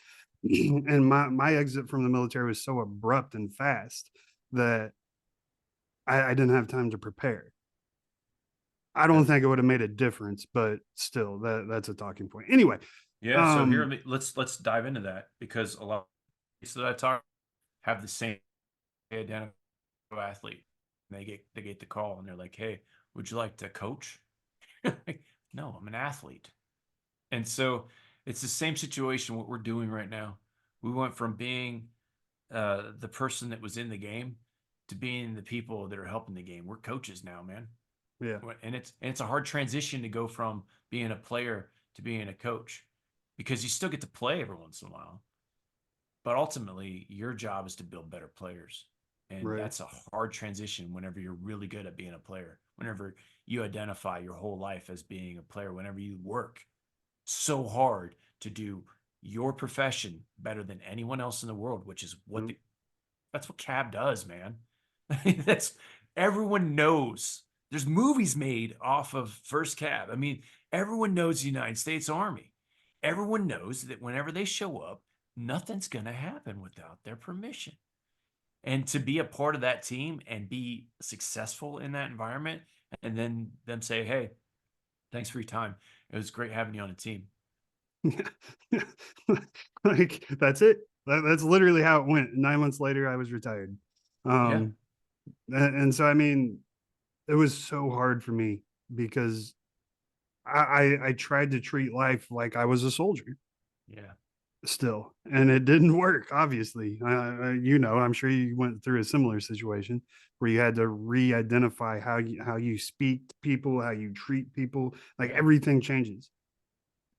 And my exit from the military was so abrupt and fast that I didn't have time to prepare. I don't yeah, think it would have made a difference, but still, that's a talking point. Anyway, yeah. So here, um, let's dive into that because a lot of people that I talk have the same identical athlete. And they get the call and they're like, "Hey, would you like to coach?" Like, no, I'm an athlete. And so it's the same situation what we're doing right now. We went from being the person that was in the game to being the people that are helping the game. We're coaches now, man. yeah, And it's a hard transition to go from being a player to being a coach because you still get to play every once in a while. But ultimately, your job is to build better players. And right. that's a hard transition whenever you're really good at being a player. Whenever you identify your whole life as being a player, whenever you work so hard to do your profession better than anyone else in the world, which is Mm, that's what cab does, man. That's everyone knows. There's movies made off of first cab. I mean, everyone knows the United States Army. Everyone knows that whenever they show up, nothing's going to happen without their permission. And to be a part of that team and be successful in that environment, and then them say, "Hey, thanks for your time. It was great having you on the team." like that's it. That's literally how it went. 9 months later, I was retired. Yeah, Um, and so I mean, it was so hard for me because I tried to treat life like I was a soldier yeah, still, and it didn't work. Obviously, I'm sure you went through a similar situation where you had to re-identify how you speak to people, how you treat people, like yeah, everything changes.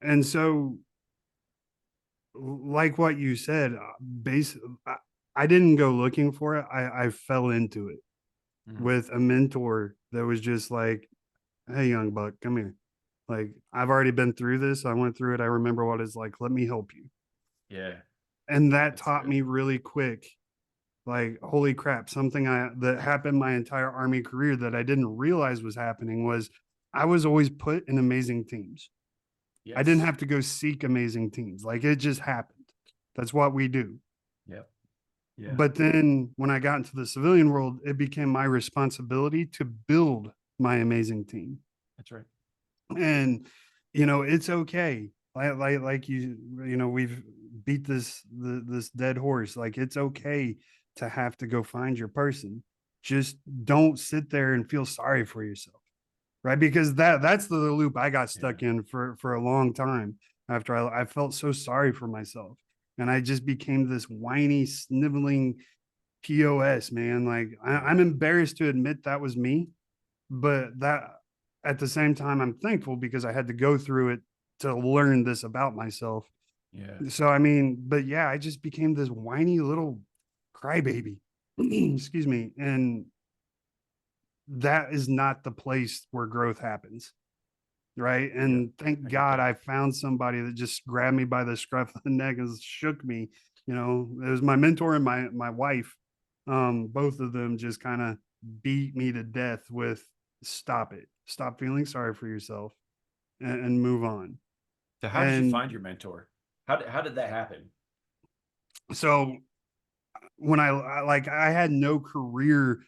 And so, like what you said, I didn't go looking for it. I fell into it mm, with a mentor that was just like, "Hey, young buck, come here. Like, I've already been through this. I went through it. I remember what it's like. Let me help you." yeah. And that That's taught good. me really quick, like, holy crap, something that happened my entire army career that I didn't realize was happening was I was always put in amazing teams. I didn't Yes. have to go seek amazing teams. Like, it just happened. That's what we do. Yep. Yeah. But then when I got into the civilian world, it became my responsibility to build my amazing team. That's right. And it's okay. Like we've beat this dead horse. Like, it's okay to have to go find your person. Just don't sit there and feel sorry for yourself, right? Because that's the loop I got Yeah. stuck in for a long time. After I felt so sorry for myself, and I just became this whiny, sniveling POS, man. Like, Yeah. I'm embarrassed to admit that was me, but that at the same time, I'm thankful because I had to go through it to learn this about myself. Yeah. So, I mean, but yeah, I just became this whiny little crybaby. Excuse me. And that is not the place where growth happens. right? Yeah, And thank I get God that. I found somebody that just grabbed me by the scruff of the neck and shook me. You know, it was my mentor and my wife. Both of them just kind of beat me to death with stop it, stop feeling sorry for yourself, and move on. So how did you And find your mentor? How did that happen? so when I had no career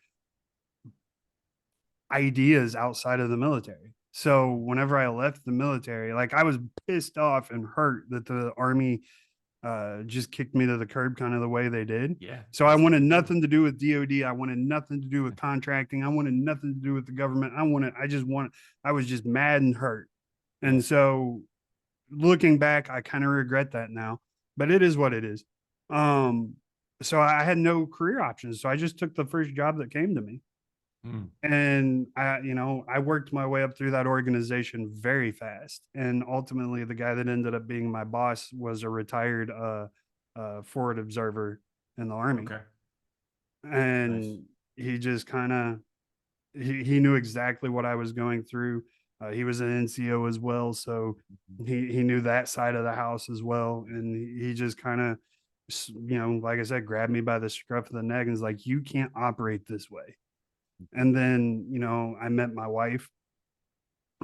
ideas outside of the military. So whenever I left the military, like I was pissed off and hurt that the army just kicked me to the curb kind of the way they did. Yeah, So I as wanted they do. nothing to do with DOD. I wanted nothing to do with contracting. I wanted nothing to do with the government. I was just mad and hurt. Yeah. And so looking back, I kind of regret that now, but it is what it is. Um, so I had no career options. So I just took the first job that came to me. Mm, And I worked my way up through that organization very fast. And ultimately, the guy that ended up being my boss was a retired forward observer in the army, okay. Nice. and he just kind of he knew exactly what I was going through. He was an NCO as well, so Mhm. he knew that side of the house as well, and he just kind of, like I said, grabbed me by the scruff of the neck and was like, "You can't operate this way." And then, I met my wife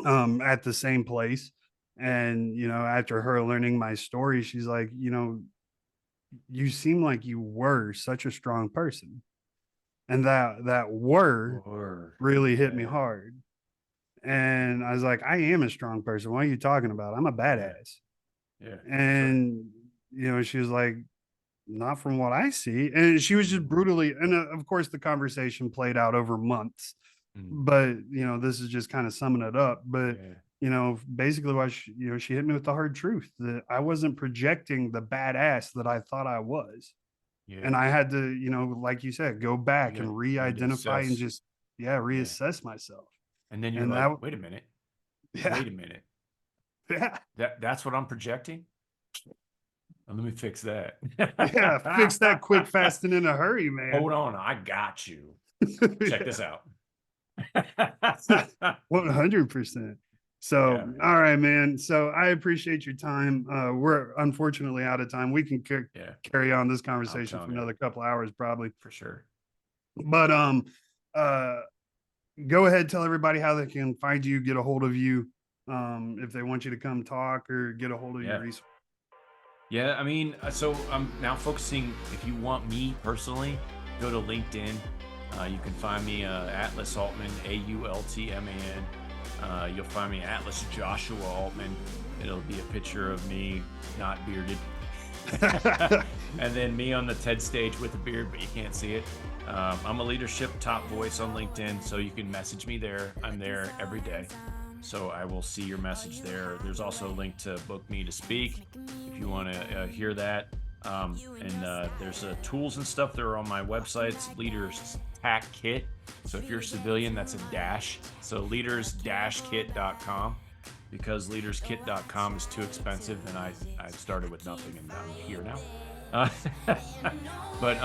at the same place. And, after her learning my story, she's like, you seem like you were such a strong person. And that were Or really hit me yeah, hard. And I was like, I am a strong person. What are you talking about? I'm a yeah, badass. yeah, for sure. And, she was like, not from what I see. And she was just Mm, brutally, and of course, the conversation played out over months. mm, But, this is just kind of summing it up. But, yeah, basically, she hit me with the hard truth that I wasn't projecting the badass that I thought I was. yeah. And I had to, like you said, go back and You had to re-identify and assess. just, yeah, Yeah. reassess myself. And then you're And like, that, wait a minute. yeah, Wait a minute. yeah, That's what I'm projecting? Let me fix that. yeah, fix that quick, fast, and in a hurry, man. Hold on, I got you. Check this Yeah. out. 100%. So, Yeah, man. all right, man. So I appreciate your time. We're unfortunately out of time. We can Yeah, carry on this I'm conversation for telling you, another couple hours probably. for sure. But uh go ahead, tell everybody how they can find you, get a hold of you, if they want you to come talk or get a hold of your Yeah. resources. Yeah, I mean, so I'm now focusing. If you want me personally, go to LinkedIn. You can find me Atlas Aultman, Aultman. You'll find me Atlas Joshua Altman. It'll be a picture of me, not bearded. And then me on the TED stage with a beard, but you can't see it. I'm a leadership top voice on LinkedIn, so you can message me there. I'm there every day. So I will see your message there. There's also a link to book me to speak if you want to hear that. And there's tools and stuff that are on my website. It's Leaders Tac Kit. So if you're a civilian, that's a dash. So leaders-kit.com, because leaderskit.com is too expensive, and I started with nothing, and I'm here now. But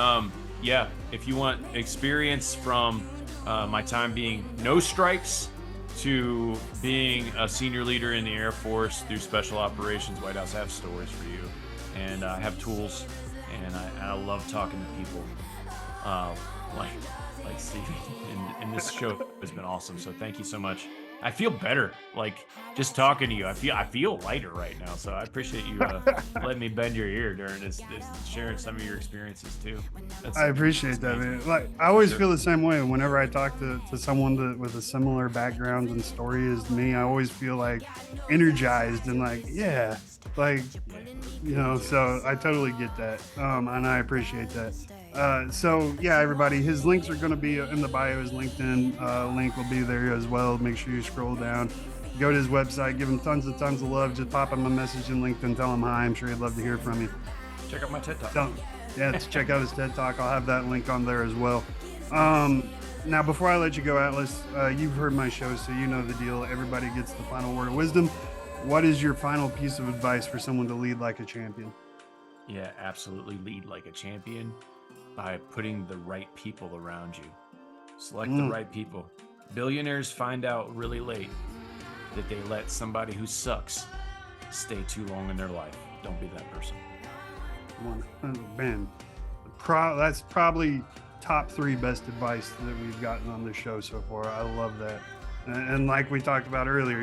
yeah, if you want experience from my time being no stripes to being a senior leader in the Air Force through special operations, White House, I have stories for you, and I have tools, and I love talking to people uh, like Steve. And this show has been awesome. So thank you so much. I feel better, like just talking to you. I feel lighter right now. So I appreciate you letting me bend your ear during this sharing some of your experiences too. I That's appreciate that, amazing. man. Like I For always sure. feel the same way whenever I talk to someone that with a similar background and story as me. I always feel like energized and like, yeah, like Yeah, me too. so I totally get that. And I appreciate that. So yeah, everybody, his links are going to be in the bio. His LinkedIn link will be there as well. Make sure you scroll down, go to his website, give him tons of love. Just pop him a message in LinkedIn, tell him hi. I'm sure he'd love to hear from you. Check out my TED Talk. Tell him, yeah, to check out his TED Talk. I'll have that link on there as well. Now, before I let you go, Atlas, you've heard my show, so you know the deal. Everybody gets the final word of wisdom. What is your final piece of advice for someone to lead like a champion? Yeah, absolutely. Lead like a champion by putting the right people around you. Select the Mm, right people. Billionaires find out really late. that they let somebody who sucks stay too long in their life. Don't be that person. Man, that's probably top 3 best advice that we've gotten on this show so far. I love that. And like we talked about earlier,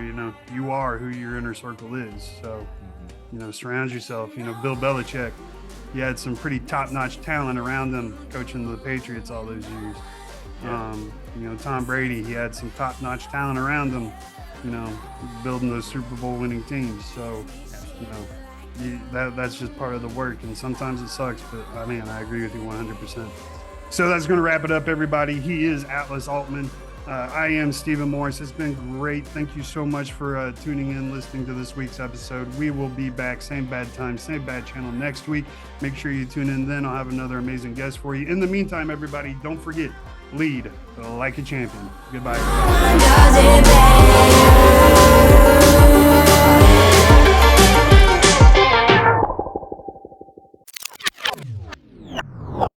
you are who your inner circle is. So, surround yourself. Bill Belichick, he had some pretty top-notch talent around him coaching the Patriots all those years. Yeah. Tom Brady, he had some top-notch talent around him, building those Super Bowl winning teams. So, that's just part of the work. And sometimes it sucks, but I agree with you 100%. So that's going to wrap it up, everybody. He is Atlas Aultman. I am Stephen Morris. It's been great. Thank you so much for tuning in, listening to this week's episode. We will be back, same bad time, same bad channel next week. Make sure you tune in then. I'll have another amazing guest for you. In the meantime, everybody, don't forget, lead like a champion. Goodbye.